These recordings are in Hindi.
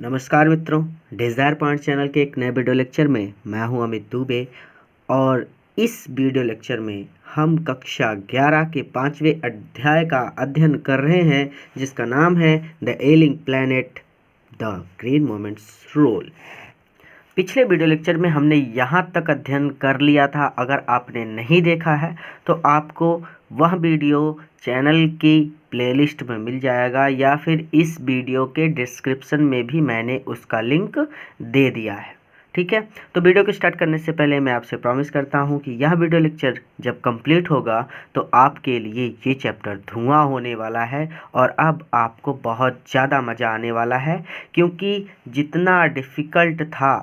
नमस्कार मित्रों, डिज़ायर पॉइंट चैनल के एक नए वीडियो लेक्चर में मैं हूं अमित दुबे। और इस वीडियो लेक्चर में हम कक्षा 11 के 5वें अध्याय का अध्ययन कर रहे हैं, जिसका नाम है the ailing planet the green movement's role. पिछले वीडियो लेक्चर में हमने यहाँ तक अध्ययन कर लिया था। अगर आपने नहीं देखा है तो आपको वह वीडियो चैनल की प्लेलिस्ट में मिल जाएगा, या फिर इस वीडियो के डिस्क्रिप्शन में भी मैंने उसका लिंक दे दिया है। ठीक है, तो वीडियो को स्टार्ट करने से पहले मैं आपसे प्रॉमिस करता हूँ कि यह वीडियो लेक्चर जब कंप्लीट होगा तो आपके लिए ये चैप्टर धुआं होने वाला है और अब आपको बहुत ज़्यादा मज़ा आने वाला है, क्योंकि जितना डिफ़िकल्ट था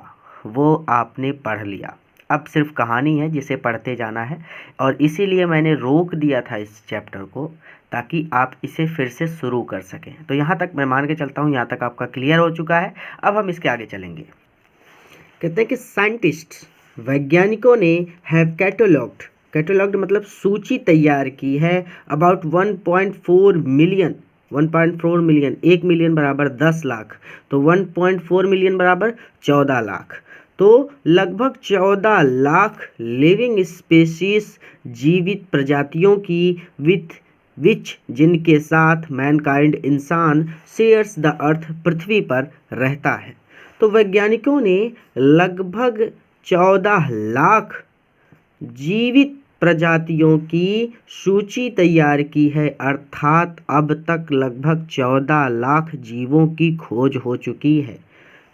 वो आपने पढ़ लिया। अब सिर्फ कहानी है जिसे पढ़ते जाना है, और इसीलिए मैंने रोक दिया था इस चैप्टर को, ताकि आप इसे फिर से शुरू कर सकें। तो यहाँ तक मैं मान के चलता हूँ, यहाँ तक आपका क्लियर हो चुका है। अब हम इसके आगे चलेंगे। कहते हैं कि साइंटिस्ट, वैज्ञानिकों ने हैव कैटलॉग्ड मतलब सूची तैयार की है अबाउट 1.4 मिलियन। 1.4 मिलियन, 1 मिलियन बराबर 10 लाख, तो 1.4 मिलियन बराबर 14 लाख। तो लगभग 14 लाख लिविंग स्पेसीज, जीवित प्रजातियों की, विच जिनके साथ मैनकाइंड इंसान शेयर्स द अर्थ पृथ्वी पर रहता है। तो वैज्ञानिकों ने लगभग 14 लाख जीवित प्रजातियों की सूची तैयार की है, अर्थात अब तक लगभग 14 लाख जीवों की खोज हो चुकी है।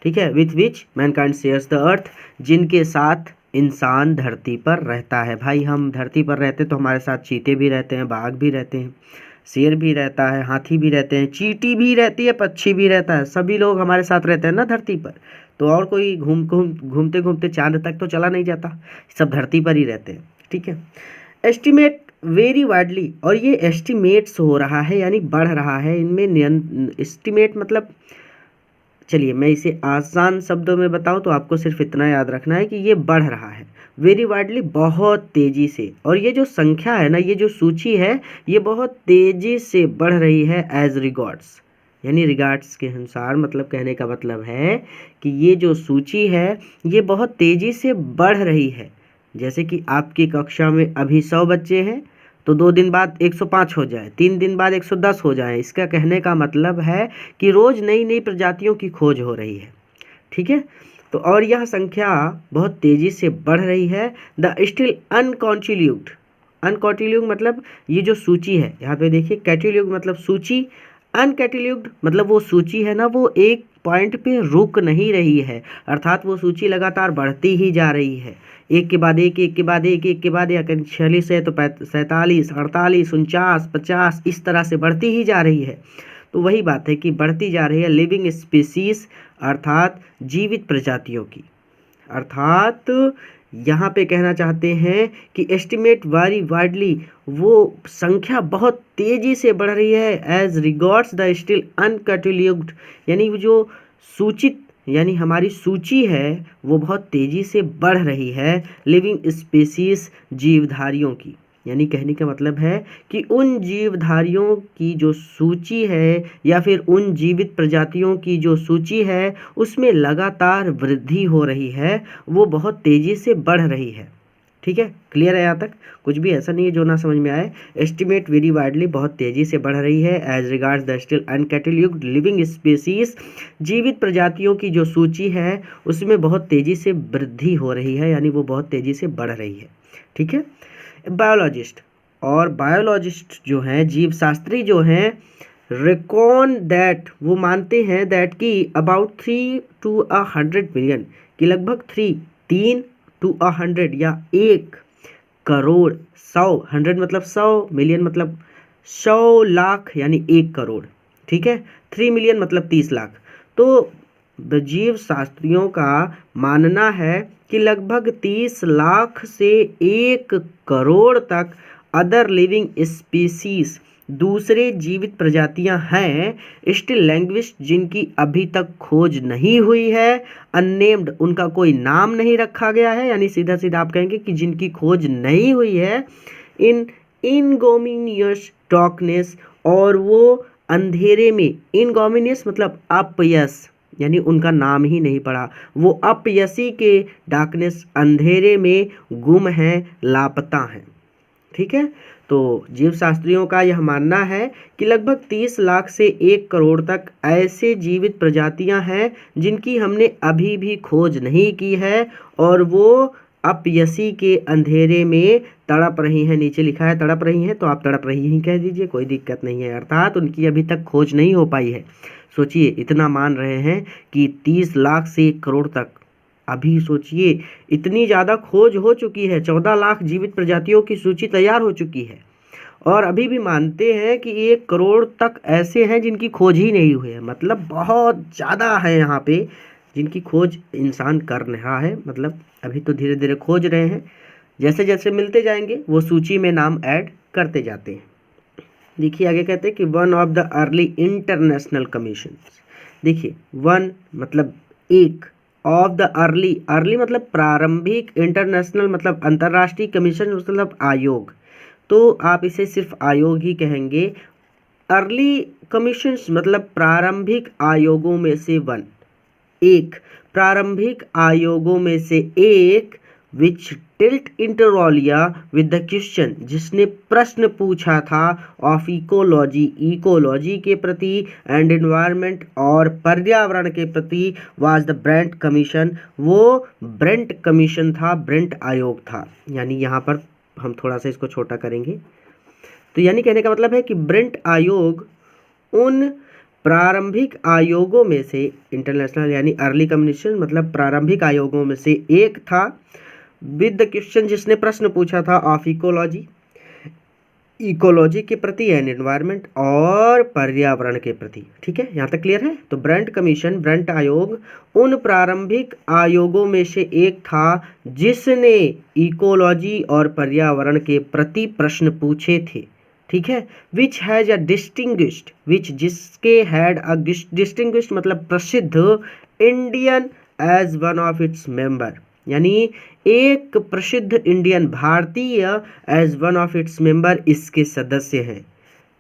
ठीक है, with which Mankind shares the earth, जिनके साथ इंसान धरती पर रहता है। भाई हम धरती पर रहते तो हमारे साथ चीते भी रहते हैं, बाघ भी रहते हैं, शेर भी रहता है, हाथी भी रहते हैं, चींटी भी रहती है, पक्षी भी रहता है। सभी लोग हमारे साथ रहते हैं ना धरती पर। तो और कोई घूमते घूमते चांद तक तो चला नहीं जाता, सब धरती पर ही रहते हैं। ठीक है, एस्टिमेट वेरी वाइडली, और ये एस्टिमेट्स हो रहा है यानी बढ़ रहा है। इनमें एस्टिमेट मतलब, चलिए मैं इसे आसान शब्दों में बताऊं तो आपको सिर्फ इतना याद रखना है कि ये बढ़ रहा है वेरी वाइडली, बहुत तेज़ी से। और ये जो संख्या है ना, ये जो सूची है, ये बहुत तेज़ी से बढ़ रही है एज रिगार्ड्स, यानी रिगार्ड्स के अनुसार। मतलब कहने का मतलब है कि ये जो सूची है ये बहुत तेज़ी से बढ़ रही है। जैसे कि आपकी कक्षा में अभी 100 बच्चे हैं, तो 2 दिन बाद 105 हो जाए, 3 दिन बाद 110 हो जाए। इसका कहने का मतलब है कि रोज़ नई नई प्रजातियों की खोज हो रही है। ठीक है, तो और यह संख्या बहुत तेज़ी से बढ़ रही है। द स्टिल अनकैटलॉग्ड मतलब ये जो सूची है, यहाँ पे देखिए, कैटलॉग मतलब सूची, अनकैटलॉग्ड मतलब वो सूची है ना, वो एक पॉइंट पे रुक नहीं रही है, अर्थात वो सूची लगातार बढ़ती ही जा रही है। एक के बाद एक, एक के बाद एक, एक के बाद एक, 46 है तो 47, 48, 49, 50, इस तरह से बढ़ती ही जा रही है। तो वही बात है कि बढ़ती जा रही है लिविंग स्पीसीज, अर्थात जीवित प्रजातियों की। अर्थात यहाँ पे कहना चाहते हैं कि एस्टिमेट वेरी वाइडली, वो संख्या बहुत तेज़ी से बढ़ रही है एज रिगार्ड्स द स्टिल अनकैटलॉग्ड, यानी जो सूचित, यानी हमारी सूची है वो बहुत तेज़ी से बढ़ रही है लिविंग स्पेसीज, जीवधारियों की। यानी कहने का मतलब है कि उन जीवधारियों की जो सूची है, या फिर उन जीवित प्रजातियों की जो सूची है, उसमें लगातार वृद्धि हो रही है, वो बहुत तेज़ी से बढ़ रही है। ठीक है, क्लियर है यहाँ तक? कुछ भी ऐसा नहीं है जो ना समझ में आए। एस्टिमेट वेरी वाइडली, बहुत तेज़ी से बढ़ रही है as regards the still uncatalogued living species, जीवित प्रजातियों की जो सूची है उसमें बहुत तेज़ी से वृद्धि हो रही है, यानी वो बहुत तेज़ी से बढ़ रही है। ठीक है, बायोलॉजिस्ट, और बायोलॉजिस्ट जो हैं, जीव शास्त्री जो हैं, रेकॉन दैट, वो मानते हैं दैट कि अबाउट 3 to 100 मिलियन, कि लगभग 3 to 100 या 1 करोड़, 100, 100 मतलब 100, मिलियन मतलब 100 लाख, यानी 1 करोड़। ठीक है, 3 मिलियन मतलब 30 लाख। तो जीव शास्त्रियों का मानना है कि लगभग 30 लाख से 1 करोड़ तक अदर लिविंग स्पीसीज, दूसरे जीवित प्रजातियां हैं, स्टिल लैंग्विस्ट, जिनकी अभी तक खोज नहीं हुई है, अननेम्ड, उनका कोई नाम नहीं रखा गया है, यानी सीधा सीधा आप कहेंगे कि जिनकी खोज नहीं हुई है, इन इनगोमिनियस डार्कनेस, और वो अंधेरे में, इनगोमिनियस मतलब अपयश, यानी उनका नाम ही नहीं पड़ा। वो अपयशी के डार्कनेस, अंधेरे में गुम हैं, लापता हैं। ठीक है, तो जीव शास्त्रियों का यह मानना है कि लगभग 30 लाख से 1 करोड़ तक ऐसे जीवित प्रजातियां हैं जिनकी हमने अभी भी खोज नहीं की है और वो अपयशी के अंधेरे में तड़प रही हैं। नीचे लिखा है तड़प रही हैं, तो आप तड़प रही ही कह दीजिए, कोई दिक्कत नहीं है। अर्थात उनकी अभी तक खोज नहीं हो पाई है। सोचिए, इतना मान रहे हैं कि 30 लाख से 1 करोड़ तक। अभी सोचिए, इतनी ज़्यादा खोज हो चुकी है, 14 लाख जीवित प्रजातियों की सूची तैयार हो चुकी है और अभी भी मानते हैं कि 1 करोड़ तक ऐसे हैं जिनकी खोज ही नहीं हुई है। मतलब बहुत ज़्यादा है यहाँ पे जिनकी खोज इंसान कर रहा है। मतलब अभी तो धीरे धीरे खोज रहे हैं, जैसे जैसे मिलते जाएंगे वो सूची में नाम ऐड करते जाते हैं। देखिए आगे कहते हैं कि one of the early international commission. देखिए, वन मतलब एक, ऑफ द अर्ली, अर्ली मतलब प्रारंभिक, इंटरनेशनल मतलब अंतर्राष्ट्रीय, कमीशन मतलब आयोग, तो आप इसे सिर्फ आयोग ही कहेंगे। अर्ली कमीशंस मतलब प्रारंभिक आयोगों में से वन, एक, प्रारंभिक आयोगों में से एक, विच टिल्ट इंटरलिया विद द क्वेश्चन, जिसने प्रश्न पूछा था, ऑफ इकोलॉजी, इकोलॉजी के प्रति, एंड एनवायरनमेंट और पर्यावरण के प्रति, वाज द ब्रेंट कमीशन, वो ब्रेंट कमीशन था, ब्रेंट आयोग था। यानी यहाँ पर हम थोड़ा सा इसको छोटा करेंगे, तो यानी कहने का मतलब है कि ब्रेंट आयोग उन प्रारंभिक आयोगों में से, इंटरनेशनल यानी अर्ली कमीशन मतलब प्रारंभिक आयोगों में से एक था, विद द क्वेश्चन जिसने प्रश्न पूछा था, ऑफ इकोलॉजी, इकोलॉजी के प्रति, एंड एनवायरनमेंट और पर्यावरण के प्रति। ठीक है, यहाँ तक क्लियर है। तो ब्रेंट कमीशन, ब्रेंट आयोग उन प्रारंभिक आयोगों में से एक था जिसने इकोलॉजी और पर्यावरण के प्रति प्रश्न पूछे थे। ठीक है, विच हैज अ डिस्टिंग्विश्ड, विच जिसके हैड अ डिस्टिंग्विश्ड मतलब प्रसिद्ध, Indian as one of its member, यानी एक प्रसिद्ध इंडियन, भारतीय, as one of its member, इसके सदस्य हैं।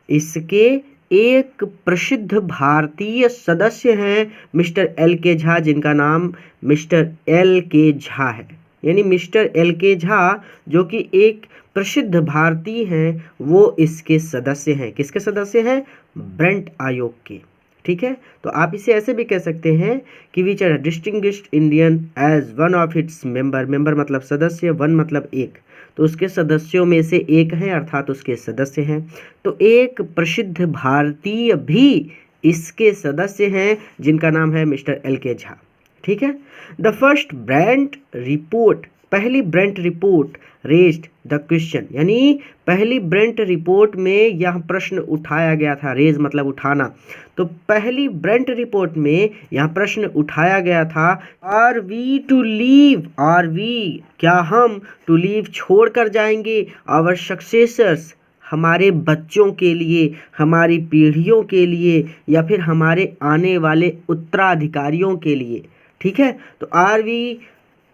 इसके एक प्रसिद्ध भारतीय सदस्य हैं मिस्टर एल के झा, जिनका नाम मिस्टर एल के झा है। यानी मिस्टर एल के झा जो कि एक प्रसिद्ध भारतीय हैं, वो इसके सदस्य हैं। किसके सदस्य हैं? ब्रेंट आयोग के। ठीक है, तो आप इसे ऐसे भी कह सकते हैं कि which are distinguished Indian as one of its member, member मतलब सदस्य, वन मतलब एक, तो उसके सदस्यों में से एक हैं, अर्थात उसके सदस्य हैं। तो एक प्रसिद्ध भारतीय भी इसके सदस्य हैं जिनका नाम है मिस्टर एल के झा। ठीक है, द फर्स्ट ब्रेंट रिपोर्ट, पहली Brent report raised the question, यानी पहली ब्रेंट रिपोर्ट में यह प्रश्न उठाया गया था। रेज मतलब उठाना, तो पहली ब्रेंट रिपोर्ट में यह प्रश्न उठाया गया था, are we to leave, are we क्या हम, टू लीव छोड़ कर जाएंगे, आवर सक्सेसर्स हमारे बच्चों के लिए, हमारी पीढ़ियों के लिए, या फिर हमारे आने वाले उत्तराधिकारियों के लिए। ठीक है, तो आर वी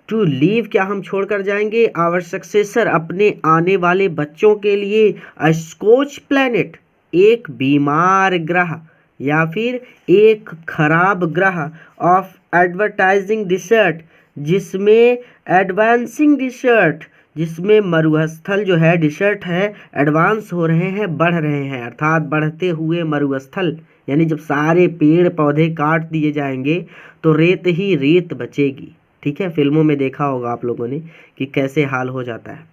टू लीव क्या हम छोड़ कर जाएंगे, आवर सक्सेसर अपने आने वाले बच्चों के लिए, अ स्कॉच प्लैनेट एक बीमार ग्रह या फिर एक खराब ग्रह, ऑफ एडवर्टाइजिंग रिसर्च जिसमें एडवांसिंग रिसर्च, जिसमें मरुस्थल जो है रिसर्च है एडवांस हो रहे हैं, बढ़ रहे हैं, अर्थात बढ़ते हुए मरुस्थल, यानी जब सारे पेड़ पौधे काट दिए जाएंगे तो रेत ही रेत बचेगी। ठीक है, फिल्मों में देखा होगा आप लोगों ने कि कैसे हाल हो जाता है।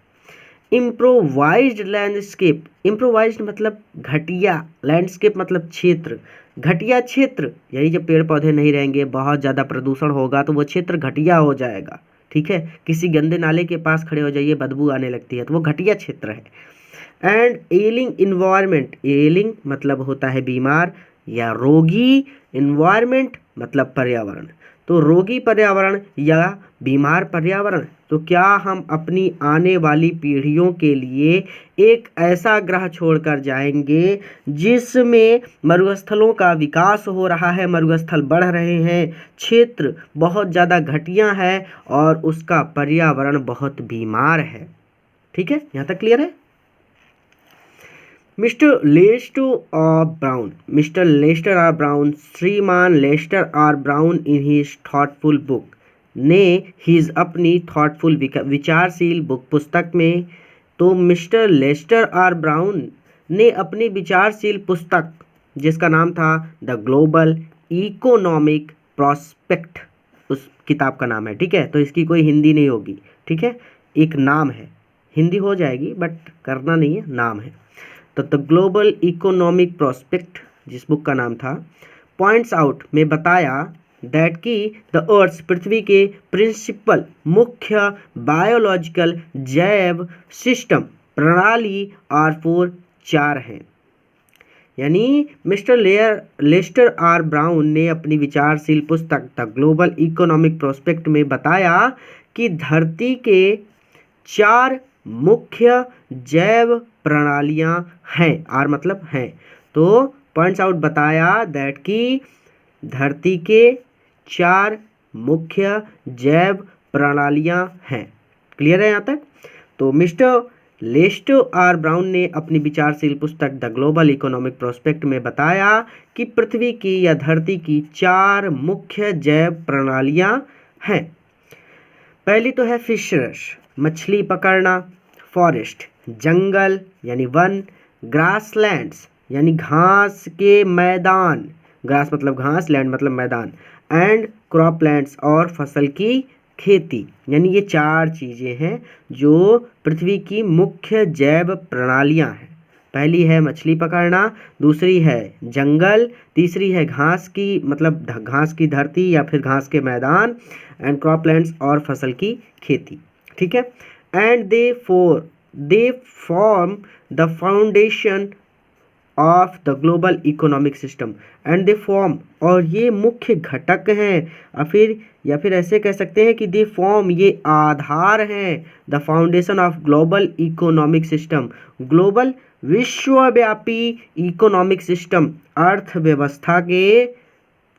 इम्प्रोवाइज्ड लैंडस्केप, इम्प्रोवाइज्ड मतलब घटिया, लैंडस्केप मतलब क्षेत्र, घटिया क्षेत्र, यानी जब पेड़ पौधे नहीं रहेंगे, बहुत ज़्यादा प्रदूषण होगा तो वो क्षेत्र घटिया हो जाएगा। ठीक है, किसी गंदे नाले के पास खड़े हो जाइए, बदबू आने लगती है, तो वो घटिया क्षेत्र है। एंड एलिंग इन्वायरमेंट, एलिंग मतलब होता है बीमार या रोगी, इन्वायरमेंट मतलब पर्यावरण, तो रोगी पर्यावरण या बीमार पर्यावरण। तो क्या हम अपनी आने वाली पीढ़ियों के लिए एक ऐसा ग्रह छोड़कर जाएंगे जिसमें मरुस्थलों का विकास हो रहा है, मरुस्थल बढ़ रहे हैं, क्षेत्र बहुत ज़्यादा घटिया है और उसका पर्यावरण बहुत बीमार है। ठीक है, यहाँ तक क्लियर है। Mr Lester R Brown, mister Lester R Brown, श्रीमान Lester R Brown in his thoughtful book ने, हिज अपनी थॉटफुल विचारशील बुक पुस्तक में, तो मिस्टर लेस्टर आर ब्राउन ने अपनी विचारशील पुस्तक जिसका नाम था द ग्लोबल इकोनॉमिक प्रॉस्पेक्ट, उस किताब का नाम है, ठीक है। तो इसकी कोई हिंदी नहीं होगी, ठीक है, एक नाम है, हिंदी हो जाएगी बट करना नहीं है, नाम है। तो द ग्लोबल इकोनॉमिक प्रॉस्पेक्ट जिस बुक का नाम था, पॉइंट्स आउट में बताया दैट की द अर्थ पृथ्वी के प्रिंसिपल मुख्य बायोलॉजिकल जैव सिस्टम प्रणाली आर फोर, चार हैं। यानी मिस्टर लेस्टर आर ब्राउन ने अपनी विचारशील पुस्तक द ग्लोबल इकोनॉमिक प्रोस्पेक्ट में बताया कि धरती के चार मुख्य जैव प्रणालियां हैं, आर मतलब हैं। तो पॉइंट्स आउट बताया दैट की धरती के चार मुख्य जैव प्रणालियां हैं। क्लियर है यहाँ तक? तो मिस्टर लेस्टर आर ब्राउन ने अपनी विचारशील पुस्तक द ग्लोबल इकोनॉमिक प्रोस्पेक्ट में बताया कि पृथ्वी की या धरती की चार मुख्य जैव प्रणालियां हैं। पहली तो है फिशर्स, मछली पकड़ना, फॉरेस्ट, जंगल यानी वन, ग्रासलैंड्स यानी घास के मैदान, ग्रास मतलब घास, लैंड मतलब मैदान, एंड क्रॉपलैंड्स और फसल की खेती। यानी ये चार चीज़ें हैं जो पृथ्वी की मुख्य जैव प्रणालियां हैं। पहली है मछली पकड़ना, दूसरी है जंगल, तीसरी है घास की मतलब घास की धरती या फिर घास के मैदान, एंड क्रॉपलैंड्स और फसल की खेती, ठीक है। And they form the foundation of the global economic system, and they form, और ये मुख्य घटक हैं, या फिर ऐसे कह सकते हैं कि दे फॉर्म, ये आधार हैं, the foundation of global economic system, global विश्वव्यापी इकोनॉमिक सिस्टम, अर्थव्यवस्था के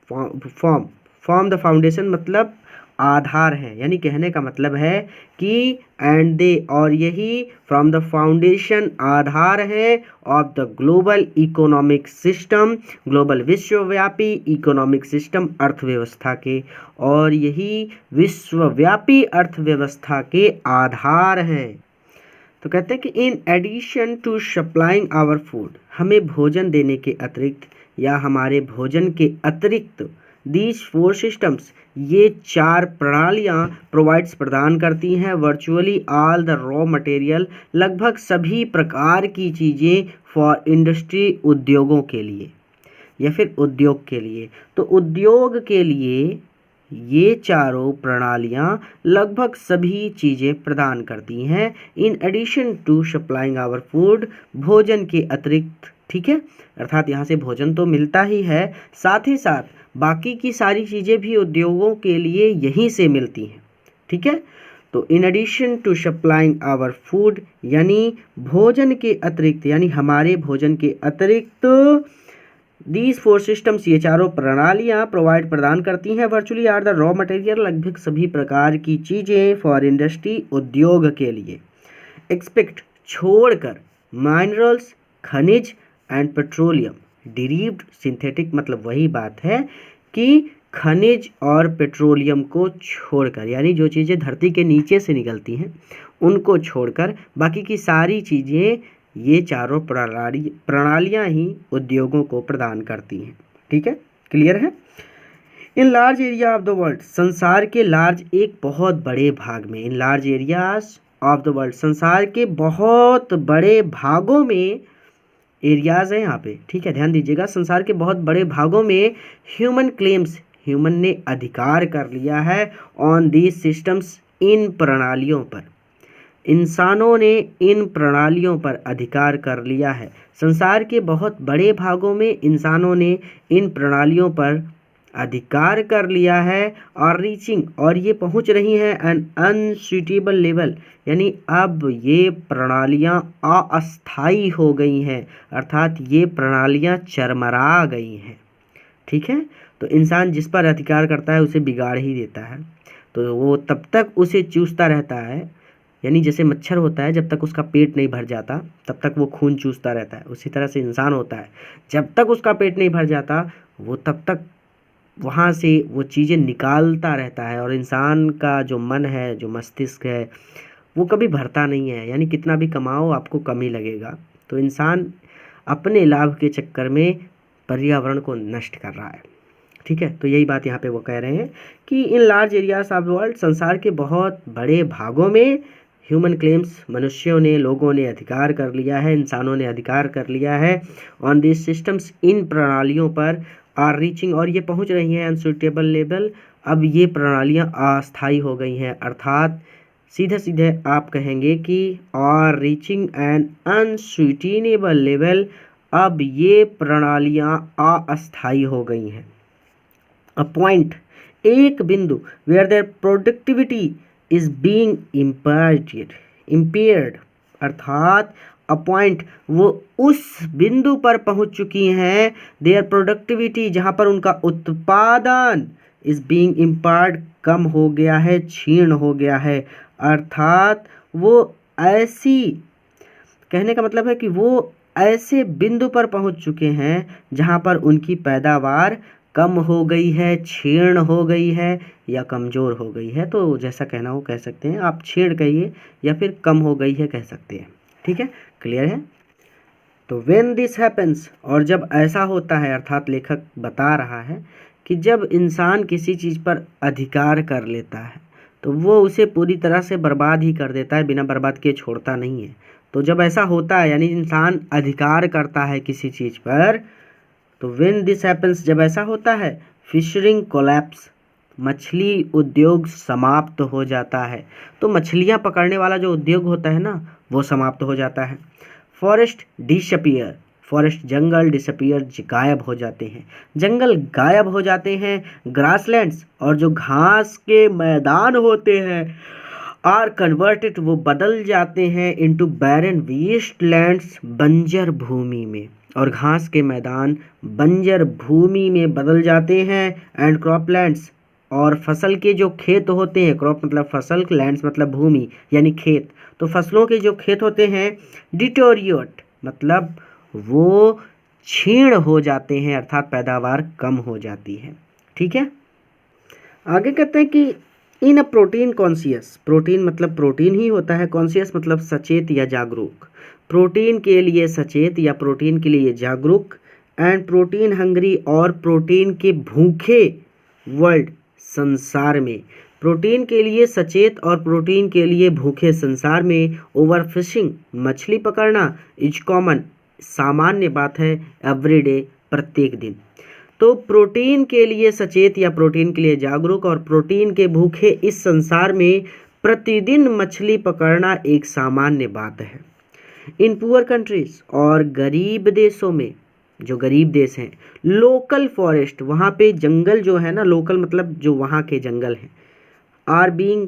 फॉर्म द फाउंडेशन मतलब आधार है। यानी कहने का मतलब है कि एंड दे, और यही फ्रॉम द फाउंडेशन आधार है, of the global economic system, global विश्वव्यापी इकोनॉमिक सिस्टम अर्थव्यवस्था के, और यही विश्वव्यापी अर्थव्यवस्था के आधार हैं। तो कहते हैं कि in addition to supplying our food, हमें भोजन देने के अतिरिक्त या हमारे भोजन के अतिरिक्त, दीज फोर सिस्टम्स, ये चार प्रणालियाँ प्रोवाइड्स प्रदान करती हैं virtually all the raw material, लगभग सभी प्रकार की चीज़ें फॉर इंडस्ट्री, उद्योगों के लिए या फिर उद्योग के लिए। तो उद्योग के लिए ये चारों प्रणालियाँ लगभग सभी चीज़ें प्रदान करती हैं। In addition to supplying our food, भोजन के अतिरिक्त, ठीक है, अर्थात यहाँ से भोजन तो मिलता ही है, साथ ही साथ बाकी की सारी चीज़ें भी उद्योगों के लिए यहीं से मिलती हैं, ठीक है। तो in addition to supplying our food, यानी भोजन के अतिरिक्त, यानी हमारे भोजन के अतिरिक्त, दीज फोर सिस्टम्स, ये चारों प्रणालियाँ प्रोवाइड प्रदान करती हैं virtually are the raw material, लगभग सभी प्रकार की चीज़ें फॉर इंडस्ट्री, उद्योग के लिए। एक्सपेक्ट छोड़कर, माइनरल्स खनिज, एंड पेट्रोलियम डिरीव्ड सिंथेटिक, मतलब वही बात है कि खनिज और पेट्रोलियम को छोड़कर, यानी जो चीज़ें धरती के नीचे से निकलती हैं उनको छोड़कर बाकी की सारी चीज़ें, ये चारों प्रणालियाँ ही उद्योगों को प्रदान करती हैं, ठीक है। क्लियर है? In large area of the world, संसार के लार्ज, एक बहुत बड़े भाग में, in large areas of the world, संसार के बहुत बड़े भागों में, एरियाज है यहाँ पे, ठीक है, ध्यान दीजिएगा, संसार के बहुत बड़े भागों में ह्यूमन क्लेम्स, ह्यूमन ने अधिकार कर लिया है ऑन दीज सिस्टम्स, इन प्रणालियों पर, इंसानों ने इन प्रणालियों पर अधिकार कर लिया है। संसार के बहुत बड़े भागों में इंसानों ने इन प्रणालियों पर अधिकार कर लिया है, और रीचिंग, और ये पहुंच रही हैं एन अनसुइटेबल लेवल, यानी अब ये प्रणालियां अस्थायी हो गई हैं, अर्थात ये प्रणालियां चरमरा गई हैं, ठीक है। तो इंसान जिस पर अधिकार करता है उसे बिगाड़ ही देता है, तो वो तब तक उसे चूसता रहता है यानी जैसे मच्छर होता है, जब तक उसका पेट नहीं भर जाता तब तक वो खून चूसता रहता है, उसी तरह से इंसान होता है, जब तक उसका पेट नहीं भर जाता वो तब तक वहाँ से वो चीज़ें निकालता रहता है। और इंसान का जो मन है, जो मस्तिष्क है, वो कभी भरता नहीं है, यानी कितना भी कमाओ आपको कम ही लगेगा। तो इंसान अपने लाभ के चक्कर में पर्यावरण को नष्ट कर रहा है। ठीक है, तो यही बात यहाँ पे वो कह रहे हैं कि in large areas of world, संसार के बहुत बड़े भागों में ह्यूमन क्लेम्स, मनुष्यों ने, लोगों ने अधिकार कर लिया है, इंसानों ने अधिकार कर लिया है ऑन दिस सिस्टम्स, इन प्रणालियों पर, आर रीचिंग, और ये पहुँच रही हैं अनसुटेबल लेवल। अब ये प्रणालियाँ अस्थायी हो गई हैं, अर्थात सीधे सीधे आप कहेंगे कि आर रीचिंग एन अनसुटेनेबल लेवल, अब ये प्रणालियाँ अस्थायी हो गई हैं। अ पॉइंट, एक बिंदु, where their productivity is being impaired, अर्थात अ पॉइंट, वो उस बिंदु पर पहुंच चुकी हैं, देयर प्रोडक्टिविटी, जहां पर उनका उत्पादन इज बीइंग इम्पेयर्ड, कम हो गया है, क्षीण हो गया है। अर्थात वो ऐसी, कहने का मतलब है कि वो ऐसे बिंदु पर पहुंच चुके हैं जहां पर उनकी पैदावार कम हो गई है, क्षीण हो गई है या कमज़ोर हो गई है। तो जैसा कहना हो कह सकते हैं, आप क्षीण कहिए या फिर कम हो गई है कह सकते हैं। ठीक है, क्लियर है। तो व्हेन दिस हैपन्स, और जब ऐसा होता है, अर्थात लेखक बता रहा है कि जब इंसान किसी चीज़ पर अधिकार कर लेता है तो वो उसे पूरी तरह से बर्बाद ही कर देता है, बिना बर्बाद किए छोड़ता नहीं है। तो जब ऐसा होता है, यानी इंसान अधिकार करता है किसी चीज़ पर, तो व्हेन दिस हैपन्स, जब ऐसा होता है, फिशरिंग कोलैप्स, मछली उद्योग समाप्त हो जाता है। तो मछलियाँ पकड़ने वाला जो उद्योग होता है ना, वो समाप्त हो जाता है। फॉरेस्ट डिसअपियर, फॉरेस्ट जंगल, डिसअपियर गायब हो जाते हैं, जंगल गायब हो जाते हैं। ग्रासलैंड्स, और जो घास के मैदान होते हैं, आर कन्वर्टेड, वो बदल जाते हैं इनटू बैरन वेस्टलैंड्स, बंजर भूमि में, और घास के मैदान बंजर भूमि में बदल जाते हैं। एंड क्रॉपलैंड्स, और फसल के जो खेत होते हैं, क्रॉप मतलब फसल, लैंड्स मतलब भूमि यानी खेत, तो फसलों के जो खेत होते हैं, डिटोरिएट मतलब वो क्षीण हो जाते हैं, अर्थात पैदावार कम हो जाती है। ठीक है, आगे कहते हैं कि इन अ प्रोटीन कॉन्शियस, प्रोटीन मतलब प्रोटीन ही होता है, कॉन्शियस मतलब सचेत या जागरूक, प्रोटीन के लिए सचेत या प्रोटीन के लिए जागरूक, एंड प्रोटीन हंग्री, और प्रोटीन के भूखे वर्ल्ड, संसार में, प्रोटीन के लिए सचेत और प्रोटीन के लिए भूखे संसार में, ओवरफिशिंग, मछली पकड़ना, इज कॉमन, सामान्य बात है, एवरीडे, प्रत्येक दिन। तो प्रोटीन के लिए सचेत या प्रोटीन के लिए जागरूक और प्रोटीन के भूखे इस संसार में प्रतिदिन मछली पकड़ना एक सामान्य बात है। इन पुअर कंट्रीज, और गरीब देशों में, जो गरीब देश हैं, लोकल फॉरेस्ट, वहाँ पे जंगल जो है ना, लोकल मतलब जो वहाँ के जंगल हैं, are being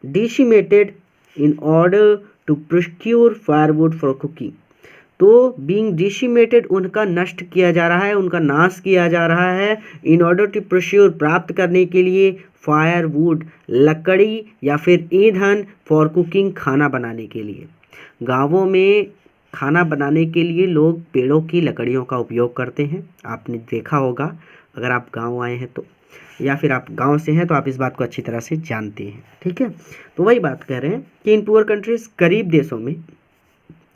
decimated in order to procure firewood for cooking. तो बीइंग डिसिमेटेड, उनका नष्ट किया जा रहा है, उनका नाश किया जा रहा है, इन ऑर्डर टू प्रोक्योर, प्राप्त करने के लिए, फायरवुड, लकड़ी या फिर ईंधन, फॉर कुकिंग, खाना बनाने के लिए। गाँवों में खाना बनाने के लिए लोग पेड़ों की लकड़ियों का उपयोग करते हैं, आपने देखा होगा अगर आप गांव आए हैं तो, या फिर आप गांव से हैं तो आप इस बात को अच्छी तरह से जानते हैं। ठीक है, तो वही बात कह रहे हैं कि इन पुअर कंट्रीज, गरीब देशों में,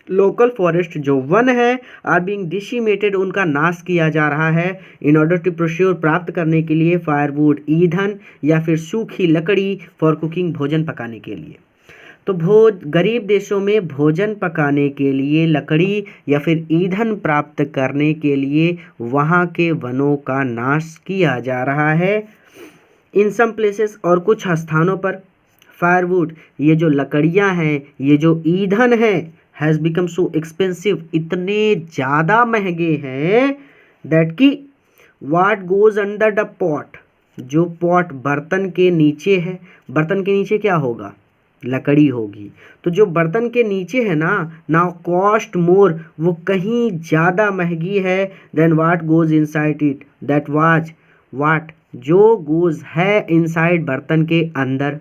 लोकल फॉरेस्ट जो वन है, आर बीइंग डिसिमेटेड, उनका नाश किया जा रहा है, इन ऑर्डर टू प्रोक्योर, प्राप्त करने के लिए, फायरवुड, ईंधन या फिर सूखी लकड़ी, फॉर कुकिंग, भोजन पकाने के लिए। तो गरीब देशों में भोजन पकाने के लिए, लकड़ी या फिर ईंधन प्राप्त करने के लिए वहाँ के वनों का नाश किया जा रहा है। इन सम प्लेसेस, और कुछ स्थानों पर, फायरवुड, ये जो लकड़ियाँ हैं, ये जो ईंधन है, हैज़ बिकम सो एक्सपेंसिव, इतने ज़्यादा महंगे हैं, दैट कि what goes under the pot, जो पॉट बर्तन के नीचे है, बर्तन के नीचे क्या होगा, लकड़ी होगी, तो जो बर्तन के नीचे है ना, नाउ कॉस्ट मोर, वो कहीं ज़्यादा महंगी है, then what goes inside it, that was what, goes गोज है इनसाइड, बर्तन के अंदर,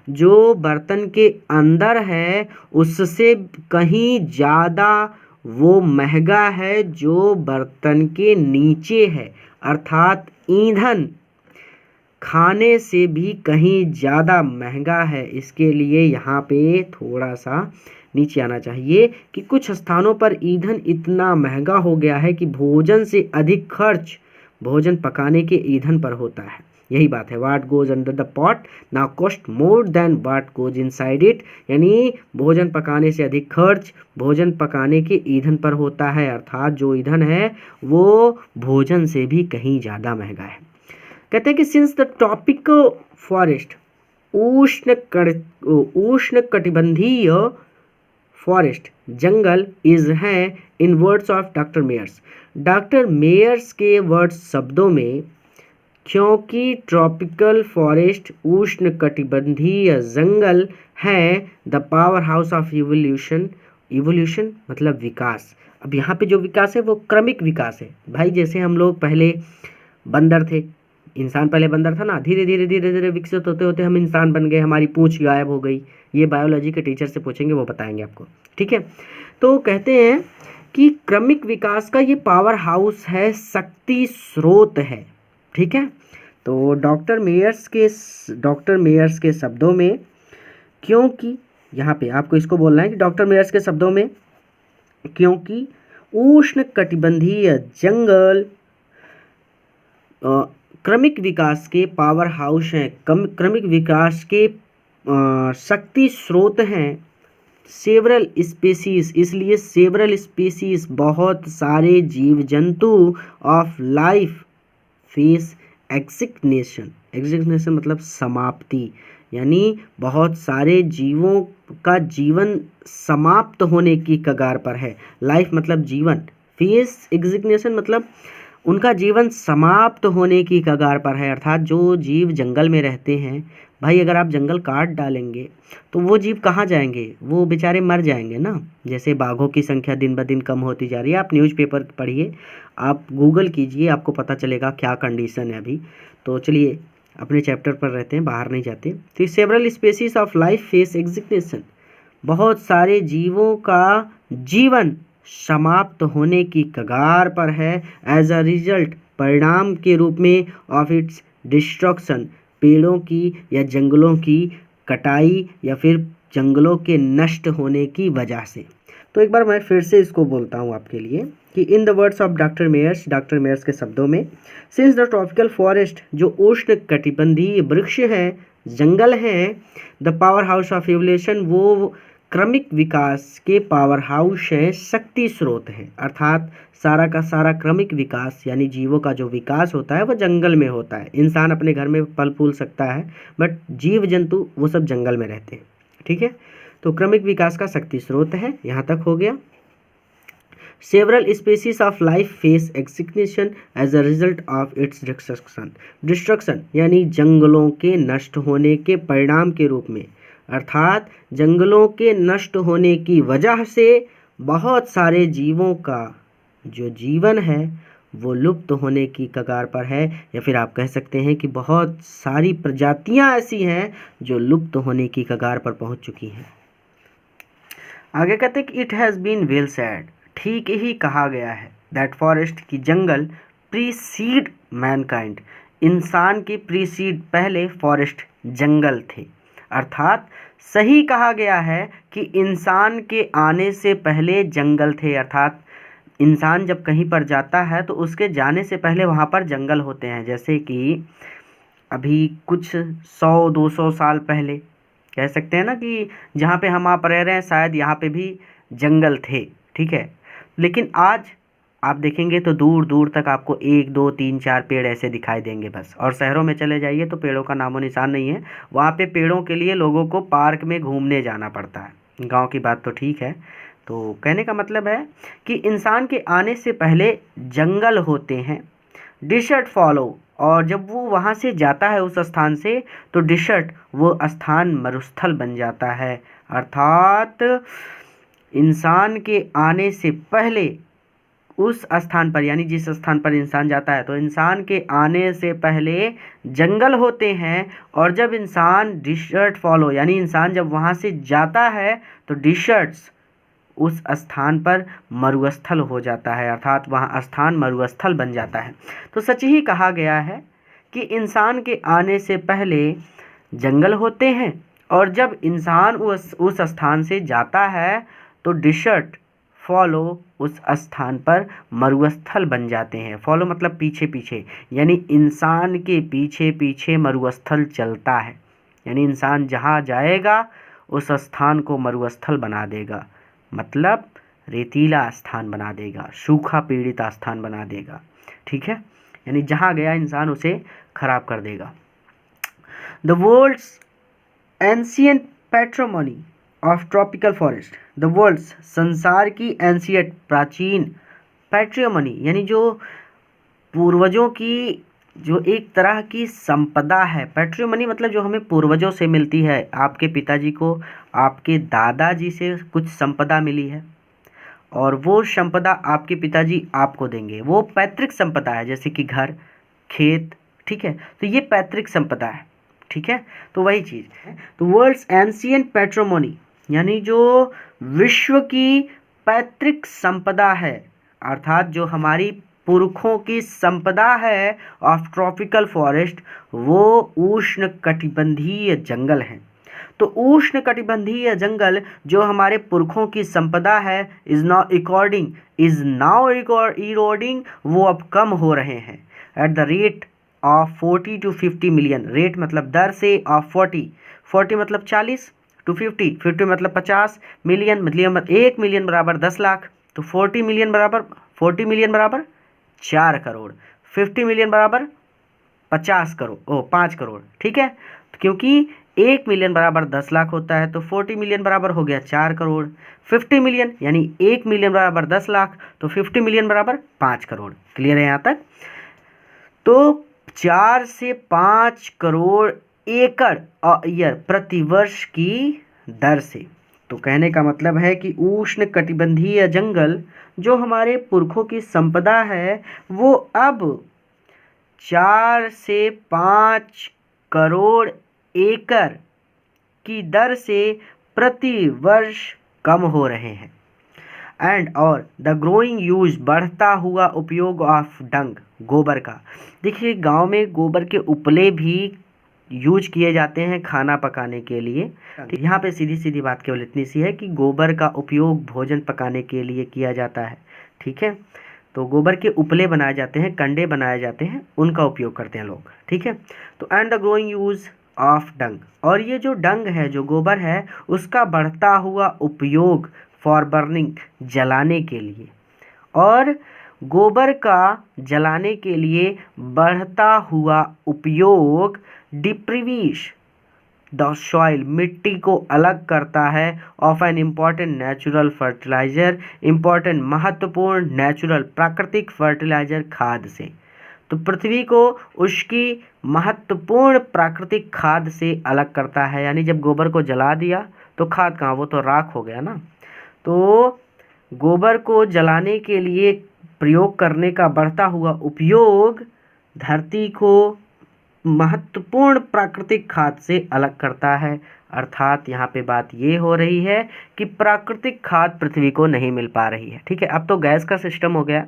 जो बर्तन के अंदर है उससे कहीं ज़्यादा वो महंगा है जो बर्तन के नीचे है। अर्थात ईंधन खाने से भी कहीं ज़्यादा महंगा है। इसके लिए यहाँ पे थोड़ा सा नीचे आना चाहिए कि कुछ स्थानों पर ईंधन इतना महंगा हो गया है कि भोजन से अधिक खर्च भोजन पकाने के ईंधन पर होता है। यही बात है, what goes under the pot now cost more than what goes inside it. यानी भोजन पकाने से अधिक खर्च भोजन पकाने के ईंधन पर होता है। अर्थात जो ईंधन है वो भोजन से भी कहीं ज़्यादा महंगा है। कहते हैं कि सिंस द टॉपिक फॉरेस्ट उष्ण कटिबंधीय फॉरेस्ट जंगल इज है in words of doctor Myers. Doctor Myers के वर्ड्स शब्दों में, क्योंकि ट्रॉपिकल फॉरेस्ट उष्ण कटिबंधीय जंगल है the power house of evolution. Evolution मतलब विकास। अब यहाँ पे जो विकास है वो क्रमिक विकास है भाई। जैसे हम लोग पहले बंदर थे, इंसान पहले बंदर था ना, धीरे धीरे धीरे धीरे विकसित होते होते हम इंसान बन गए, हमारी पूंछ गायब हो गई। ये बायोलॉजी के टीचर से पूछेंगे, वो बताएंगे आपको, ठीक है। तो कहते हैं कि क्रमिक विकास का ये पावर हाउस है, शक्ति स्रोत है, ठीक है। तो डॉक्टर मेयर्स के शब्दों में, क्योंकि यहाँ पे आपको इसको बोलना है कि डॉक्टर मेयर्स के शब्दों में, क्योंकि उष्ण कटिबंधीय जंगल क्रमिक विकास के पावर हाउस हैं, क्रमिक विकास के शक्ति स्रोत हैं। सेवरल स्पीसीज, इसलिए सेवरल स्पीसीज बहुत सारे जीव जंतु ऑफ लाइफ फेस एक्सिग्नेशन। एक्सिग्नेशन मतलब समाप्ति, यानी बहुत सारे जीवों का जीवन समाप्त होने की कगार पर है। लाइफ मतलब जीवन, फेस एक्सिग्नेशन मतलब उनका जीवन समाप्त होने की कगार पर है। अर्थात जो जीव जंगल में रहते हैं भाई, अगर आप जंगल काट डालेंगे तो वो जीव कहाँ जाएंगे, वो बेचारे मर जाएंगे ना। जैसे बाघों की संख्या दिन ब दिन कम होती जा रही है। आप न्यूज़पेपर पढ़िए, आप गूगल कीजिए, आपको पता चलेगा क्या कंडीशन है अभी। तो चलिए अपने चैप्टर पर रहते हैं, बाहर नहीं जाते। तो several species of life face extinction, बहुत सारे जीवों का जीवन समाप्त होने की कगार पर है। एज अ रिजल्ट, परिणाम के रूप में, ऑफ इट्स डिस्ट्रक्शन, पेड़ों की या जंगलों की कटाई या फिर जंगलों के नष्ट होने की वजह से। तो एक बार मैं फिर से इसको बोलता हूँ आपके लिए कि in the words of doctor Myers के शब्दों में, सिंस द ट्रॉपिकल फॉरेस्ट, जो उष्ण कटिबंधीय वृक्ष है, जंगल है, the power house of evolution, वो क्रमिक विकास के पावर हाउस है, शक्ति स्रोत है। अर्थात सारा का सारा क्रमिक विकास यानी जीवों का जो विकास होता है वो जंगल में होता है। इंसान अपने घर में फल फूल सकता है, बट जीव जंतु वो सब जंगल में रहते हैं, ठीक है। तो क्रमिक विकास का शक्ति स्रोत है, यहाँ तक हो गया। Several species of life face extinction as a result of its destruction यानी जंगलों के नष्ट होने के परिणाम के रूप में। अर्थात जंगलों के नष्ट होने की वजह से बहुत सारे जीवों का जो जीवन है वो लुप्त होने की कगार पर है, या फिर आप कह सकते हैं कि बहुत सारी प्रजातियां ऐसी हैं जो लुप्त होने की कगार पर पहुंच चुकी हैं। आगे कहते हैं कि it has been well said, ठीक ही कहा गया है, दैट फॉरेस्ट की जंगल प्रीसीड मैनकाइंड, इंसान के प्रीसीड पहले फॉरेस्ट जंगल थे। अर्थात सही कहा गया है कि इंसान के आने से पहले जंगल थे। अर्थात इंसान जब कहीं पर जाता है तो उसके जाने से पहले वहाँ पर जंगल होते हैं। जैसे कि अभी कुछ 100-200 साल पहले कह सकते हैं ना कि जहाँ पे हम आप रह रहे हैं शायद यहाँ पे भी जंगल थे, ठीक है। लेकिन आज आप देखेंगे तो दूर दूर तक आपको 1, 2, 3, 4 पेड़ ऐसे दिखाई देंगे बस। और शहरों में चले जाइए तो पेड़ों का नामो निशान नहीं है। वहाँ पे पेड़ों के लिए लोगों को पार्क में घूमने जाना पड़ता है। गांव की बात तो ठीक है। तो कहने का मतलब है कि इंसान के आने से पहले जंगल होते हैं, डिसर्ट फॉलो, और जब वो वहाँ से जाता है उस स्थान से तो डिसर्ट वो स्थान मरुस्थल बन जाता है। अर्थात इंसान के आने से पहले उस स्थान पर, यानी जिस स्थान पर इंसान जाता है, तो इंसान के आने से पहले जंगल होते हैं, और जब इंसान डिशर्ट फॉलो, यानी इंसान जब वहाँ से जाता है तो डिशर्ट्स उस स्थान पर मरुस्थल हो जाता है, अर्थात वहाँ स्थान मरुस्थल बन जाता है। तो सच ही कहा गया है कि इंसान के आने से पहले जंगल होते हैं, और जब इंसान उस स्थान से जाता है तो डिशर्ट फॉलो उस स्थान पर मरुस्थल बन जाते हैं। फॉलो मतलब पीछे पीछे, यानी इंसान के पीछे पीछे मरुस्थल चलता है, यानी इंसान जहाँ जाएगा उस स्थान को मरुस्थल बना देगा, मतलब रेतीला स्थान बना देगा, सूखा पीड़ित स्थान बना देगा। ठीक है, यानी जहाँ गया इंसान उसे खराब कर देगा। The world's ancient patrimony of tropical forest, the world's संसार की एंशिएंट प्राचीन पैट्रिमोनी, यानी जो पूर्वजों की जो एक तरह की संपदा है। पैट्रिमोनी मतलब जो हमें पूर्वजों से मिलती है, आपके पिताजी को आपके दादाजी से कुछ संपदा मिली है, और वो संपदा आपके पिताजी आपको देंगे, वो पैतृक संपदा है, जैसे कि घर, खेत। ठीक है, तो ये पैतृक संपदा है। ठीक है, तो वही चीज़। तो वर्ल्ड्स एंशिएंट पैट्रिमोनी यानी जो विश्व की पैतृक संपदा है, अर्थात जो हमारी पुरखों की संपदा है ऑफ ट्रॉपिकल फॉरेस्ट, वो उष्ण कटिबंधीय जंगल हैं। तो उष्ण कटिबंधीय जंगल जो हमारे पुरखों की संपदा है इज नाउ इरोडिंग, वो अब कम हो रहे हैं at the rate of 40 to 50 million. Rate मतलब दर से, ऑफ 40 मतलब 40 टू 50 मतलब 50 मिलियन, मतलब 1 मिलियन बराबर 10 लाख। तो 40 मिलियन बराबर 4 करोड़, 50 मिलियन बराबर 50 करोड़, 5 करोड़। ठीक है, तो क्योंकि 1 मिलियन बराबर 10 लाख होता है, तो 40 मिलियन बराबर हो गया 4 करोड़। 50 मिलियन यानी 1 मिलियन बराबर 10 लाख, तो 50 मिलियन बराबर 5 करोड़। क्लियर है यहाँ तक? तो 4 से 5 करोड़ एकड़ ईयर प्रतिवर्ष की दर से। तो कहने का मतलब है कि उष्ण कटिबंधीय जंगल जो हमारे पुरखों की संपदा है, वो अब 4 से 5 करोड़ एकड़ की दर से प्रति वर्ष कम हो रहे हैं। और द ग्रोइंग यूज, बढ़ता हुआ उपयोग ऑफ डंग, गोबर का। देखिए गांव में गोबर के उपले भी यूज किए जाते हैं खाना पकाने के लिए। यहाँ पे सीधी सीधी बात केवल इतनी सी है कि गोबर का उपयोग भोजन पकाने के लिए किया जाता है। ठीक है, तो गोबर के उपले बनाए जाते हैं, कंडे बनाए जाते हैं, उनका उपयोग करते हैं लोग। ठीक है, तो and the growing use of dung, और ये जो डंग है, जो गोबर है, उसका बढ़ता हुआ उपयोग फॉर बर्निंग, जलाने के लिए, और गोबर का जलाने के लिए बढ़ता हुआ उपयोग डिप्रीविश द सॉइल, मिट्टी को अलग करता है of an important natural fertiliser, important महत्वपूर्ण नेचुरल प्राकृतिक फर्टिलाइजर खाद से। तो पृथ्वी को उसकी महत्वपूर्ण प्राकृतिक खाद से अलग करता है, यानी जब गोबर को जला दिया तो खाद कहाँ, वो तो राख हो गया ना। तो गोबर को जलाने के लिए प्रयोग करने का बढ़ता हुआ उपयोग धरती को महत्वपूर्ण प्राकृतिक खाद से अलग करता है। अर्थात यहाँ पे बात ये हो रही है कि प्राकृतिक खाद पृथ्वी को नहीं मिल पा रही है। ठीक है, अब तो गैस का सिस्टम हो गया।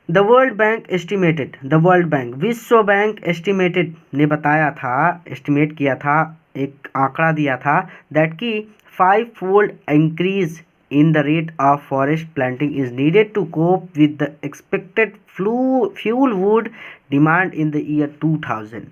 The world bank estimated, the world bank, विश्व बैंक एस्टिमेटेड ने बताया था, एस्टिमेट किया था, एक आंकड़ा दिया था, दैट की 5-fold increase in the rate of forest planting is needed to cope with the expected fuel wood demand in the year 2000।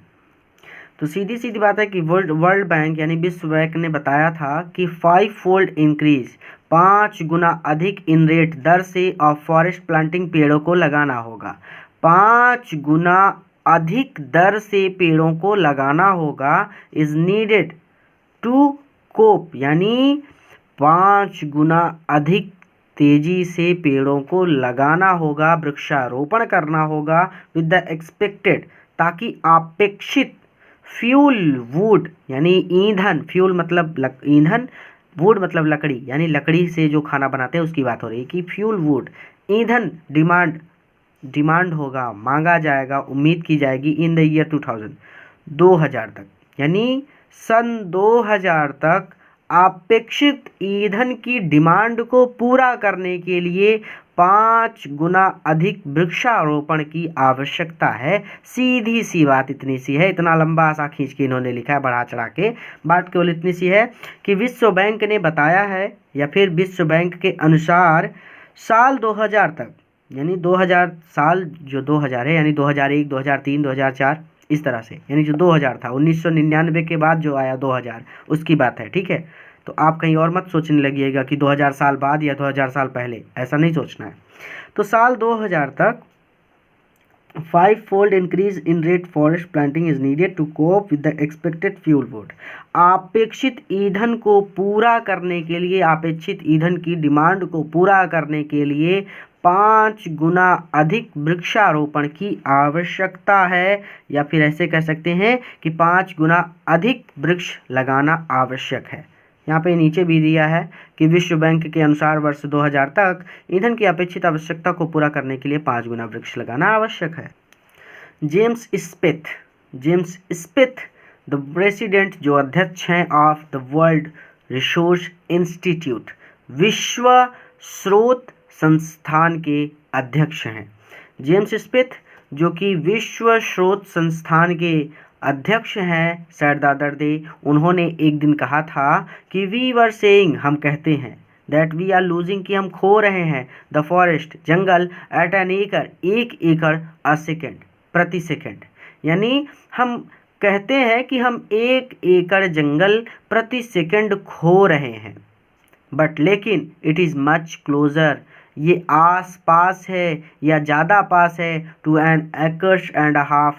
तो सीधी सीधी बात है कि वर्ल्ड बैंक यानी विश्व बैंक ने बताया था कि 5-fold इंक्रीज, 5 गुना अधिक इन रेट, दर से ऑफ फॉरेस्ट प्लांटिंग, पेड़ों को लगाना होगा। 5 गुना अधिक दर से पेड़ों को लगाना होगा, इज नीडेड टू कोप, यानी 5 गुना अधिक तेजी से पेड़ों को लगाना होगा, वृक्षारोपण करना होगा विद द एक्सपेक्टेड, ताकि अपेक्षित फ्यूल वुड यानी ईंधन, फ्यूल मतलब ईंधन, वुड मतलब लकड़ी, यानी लकड़ी से जो खाना बनाते हैं उसकी बात हो रही है कि फ्यूल वुड ईंधन डिमांड होगा, मांगा जाएगा, उम्मीद की जाएगी इन द ईयर 2000 तक, यानी सन 2000 तक अपेक्षित ईंधन की डिमांड को पूरा करने के लिए 5 गुना अधिक वृक्षारोपण की आवश्यकता है। सीधी सी बात इतनी सी है, इतना लंबा सा खींच के इन्होंने लिखा है बढ़ा चढ़ा के। बात केवल इतनी सी है कि विश्व बैंक ने बताया है, या फिर विश्व बैंक के अनुसार साल 2000 तक, यानी 2000 साल जो 2000 है, यानी 2001, 2003, 2004 इस तरह से, यानी जो 2000 था 1999 के बाद जो आया 2000 उसकी बात है, ठीक है। तो आप कहीं और मत सोचने लगिएगा कि 2000 साल बाद या 2000 साल पहले, ऐसा नहीं सोचना है। तो साल 2000 तक 5-fold increase in rate forest planting is needed to cope with the expected fuel wood। अपेक्षित ईंधन को पूरा करने के लिए, अपेक्षित ईंधन की डिमांड को पूरा करने के लिए 5 गुना अधिक वृक्षारोपण की आवश्यकता है, या फिर ऐसे कह सकते हैं कि 5 गुना अधिक वृक्ष लगाना आवश्यक है। यहाँ पे नीचे भी दिया है कि विश्व बैंक के अनुसार वर्ष 2000 तक ईंधन की अपेक्षित आवश्यकता को पूरा करने के लिए 5 गुना वृक्ष लगाना आवश्यक है। जेम्स स्मिथ द प्रेसिडेंट, जो अध्यक्ष हैं of the world resource institute, विश्व स्रोत संस्थान के अध्यक्ष हैं। जेम्स स्मिथ जो कि विश्व स्रोत संस्थान के अध्यक्ष हैं सरदार दे, उन्होंने एक दिन कहा था कि वी वर सेइंग, हम कहते हैं, दैट वी आर लूजिंग, कि हम खो रहे हैं, द फॉरेस्ट, जंगल, एट एन एकड़, 1 एकड़ अ सेकेंड, प्रति सेकेंड, यानी हम कहते हैं कि हम 1 एकड़ जंगल प्रति सेकेंड खो रहे हैं। बट लेकिन इट इज़ मच क्लोजर, ये आस पास है या ज़्यादा पास है, two an acres and half,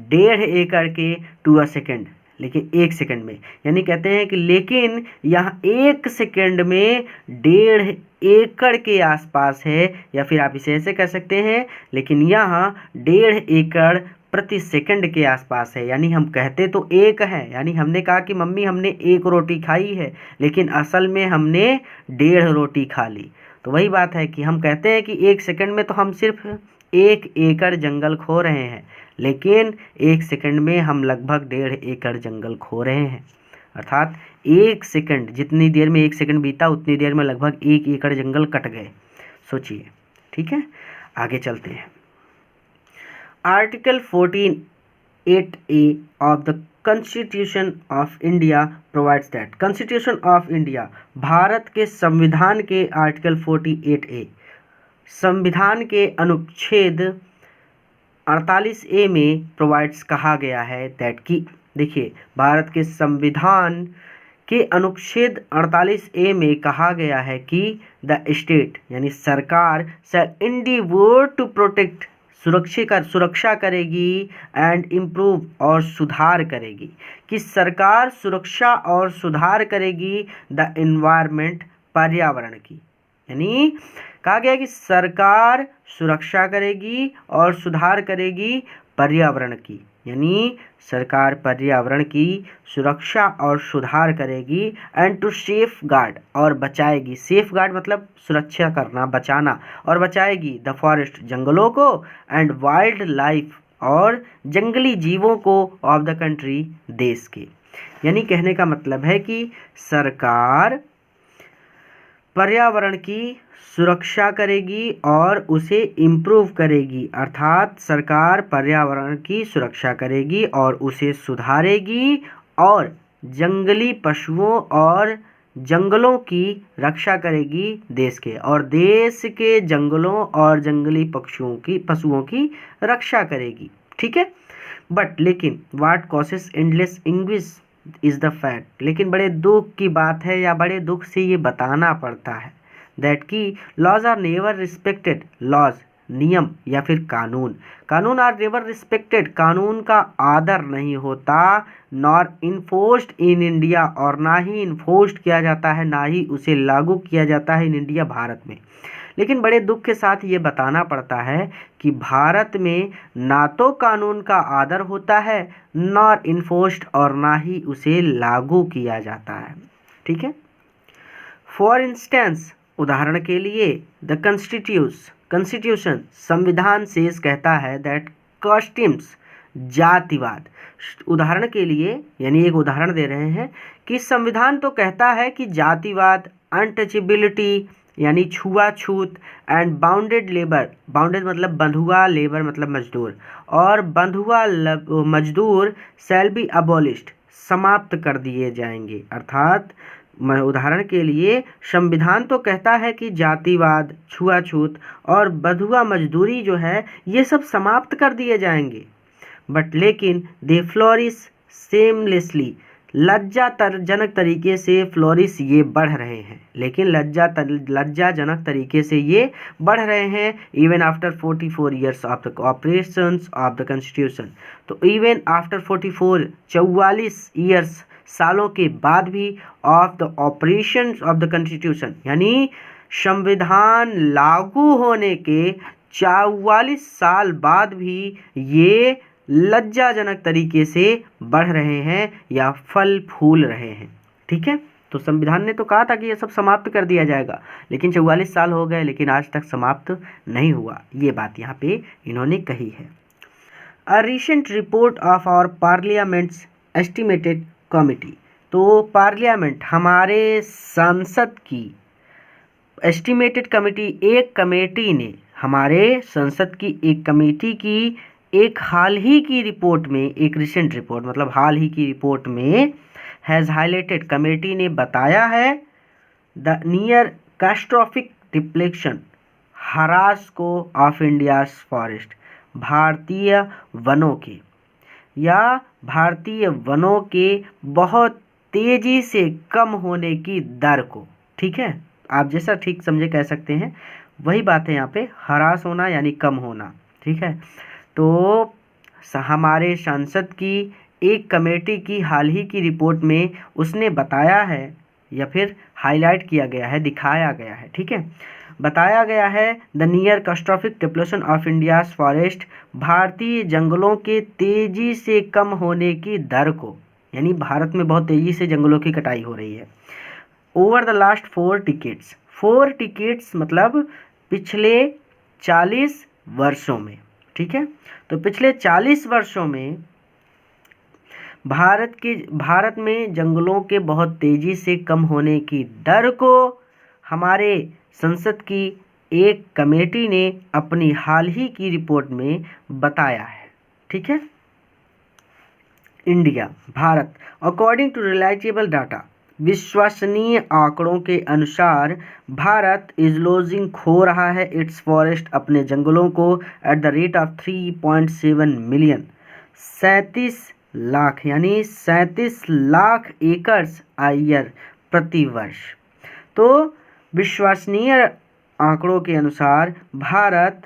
1.5 एकड़ के टू अ सेकेंड, लेकिन 1 सेकेंड में, यानी कहते हैं कि लेकिन यहाँ 1 सेकेंड में 1.5 एकड़ के आसपास है, या फिर आप इसे ऐसे कह सकते हैं, लेकिन यहाँ 1.5 एकड़ प्रति सेकंड के आसपास है। यानी हम कहते तो 1 है, यानी हमने कहा कि मम्मी हमने 1 रोटी खाई है, लेकिन असल में हमने 1.5 रोटी खा ली। तो वही बात है कि हम कहते हैं कि 1 सेकंड में तो हम सिर्फ 1 एकड़ जंगल खो रहे हैं, लेकिन 1 सेकंड में हम लगभग 1.5 एकड़ जंगल खो रहे हैं। अर्थात 1 सेकंड, जितनी देर में 1 सेकंड बीता उतनी देर में लगभग 1 एकड़ जंगल कट गए। सोचिए, ठीक है, आगे चलते हैं। Article 14(8)(a) of the Constitution of India provides that, Constitution of India, Bharat के संविधान के आर्टिकल 48(a), संविधान के अनुच्छेद 48(a) में प्रोवाइड्स कहा गया है दैट, कि देखिए भारत के संविधान के अनुच्छेद 48(a) में कहा गया है कि द स्टेट, यानी सरकार, शैल एंडीवोर टू प्रोटेक्ट, सुरक्षा करेगी, एंड इम्प्रूव, और सुधार करेगी, कि सरकार सुरक्षा और सुधार करेगी द एनवायरनमेंट, पर्यावरण की, यानी कहा गया कि सरकार सुरक्षा करेगी और सुधार करेगी पर्यावरण की, यानी सरकार पर्यावरण की सुरक्षा और सुधार करेगी, एंड टू सेफ गार्ड, और बचाएगी, सेफ गार्ड मतलब सुरक्षा करना, बचाना, और बचाएगी द फॉरेस्ट, जंगलों को, एंड वाइल्ड लाइफ, और जंगली जीवों को, ऑफ द कंट्री, देश के। यानी कहने का मतलब है कि सरकार पर्यावरण की सुरक्षा करेगी और उसे इम्प्रूव करेगी, अर्थात सरकार पर्यावरण की सुरक्षा करेगी और उसे सुधारेगी, और जंगली पशुओं और जंगलों की रक्षा करेगी देश के, और देश के जंगलों और जंगली पशुओं की रक्षा करेगी, ठीक है। बट लेकिन what causes endless anguish is the fact, लेकिन बड़े दुख की बात है, या बड़े दुख से ये बताना पड़ता है दैट कि laws are never respected, laws, नियम या फिर कानून आर नेवर रिस्पेक्टेड, कानून का आदर नहीं होता, नॉर इन्फोर्स्ड इन इंडिया, और ना ही इन्फोर्स्ड किया जाता है, ना ही उसे लागू किया जाता है इन इंडिया, भारत में। लेकिन बड़े दुख के साथ ये बताना पड़ता है कि भारत में ना तो कानून का आदर होता है, नॉर इन्फोर्स्ड, और ना ही उसे लागू किया जाता है, ठीक है। फॉर इंस्टेंस, उदाहरण के लिए द कॉन्स्टिट्यूशन संविधान शेष कहता है दैट कस्टम्स जातिवाद। उदाहरण के लिए यानी एक उदाहरण दे रहे हैं कि संविधान तो कहता है कि जातिवाद, अनटचेबिलिटी यानी छुआछूत एंड बाउंडेड लेबर, बाउंडेड मतलब बंधुआ, लेबर मतलब मजदूर, और बंधुआ मजदूर शैल बी अबॉलिश्ड समाप्त कर दिए जाएंगे। अर्थात उदाहरण के लिए संविधान तो कहता है कि जातिवाद, छुआछूत और बंधुआ मजदूरी जो है ये सब समाप्त कर दिए जाएंगे, बट लेकिन दे फ्लोरिश सेमलेसली, लज्जाजनक तरीके से फ्लोरिश ये बढ़ रहे हैं, लेकिन लज्जाजनक तरीके से ये बढ़ रहे हैं even after 44 years of the operations of the constitution. तो इवन आफ्टर 44 ईयर्स सालों के बाद भी of the operations of the constitution, यानी संविधान लागू होने के 44 साल बाद भी ये लज्जाजनक तरीके से बढ़ रहे हैं या फल फूल रहे हैं। ठीक है, तो संविधान ने तो कहा था कि ये सब समाप्त कर दिया जाएगा, लेकिन 44 साल हो गए लेकिन आज तक समाप्त नहीं हुआ। ये बात यहाँ पे इन्होंने कही है। A recent report of our parliament's estimated committee, तो पार्लियामेंट हमारे संसद की एस्टिमेटेड कमेटी, एक कमेटी ने हमारे संसद की एक कमेटी की एक हाल ही की रिपोर्ट में, एक रिसेंट रिपोर्ट मतलब हाल ही की रिपोर्ट में हैज़ हाईलाइटेड, कमेटी ने बताया है the near catastrophic depletion harass को ऑफ इंडियाज फॉरेस्ट, भारतीय वनों के या भारतीय वनों के बहुत तेजी से कम होने की दर को। ठीक है, आप जैसा ठीक समझे कह सकते हैं, वही बात है यहाँ पे, हरास होना यानी कम होना। ठीक है, तो हमारे संसद की एक कमेटी की हाल ही की रिपोर्ट में उसने बताया है या फिर हाईलाइट किया गया है, दिखाया गया है। ठीक है, बताया गया है the near catastrophic depletion of India's forest, भारतीय जंगलों के तेजी से कम होने की दर को, यानी भारत में बहुत तेजी से जंगलों की कटाई हो रही है। Over the last 4 decades, 4 decades मतलब पिछले 40 वर्षों में। ठीक है, तो पिछले 40 वर्षों में भारत में जंगलों के बहुत तेजी से कम होने की दर को हमारे संसद की एक कमेटी ने अपनी हाल ही की रिपोर्ट में बताया है। ठीक है, इंडिया, भारत, अकॉर्डिंग टू रिलायबल डाटा, विश्वसनीय आंकड़ों के अनुसार भारत इज लूजिंग, खो रहा है इट्स फॉरेस्ट, अपने जंगलों को at the rate of 3.7 million, 37 lakh यानी 37 लाख एकर्स a ईयर, प्रति वर्ष। तो विश्वसनीय आंकड़ों के अनुसार भारत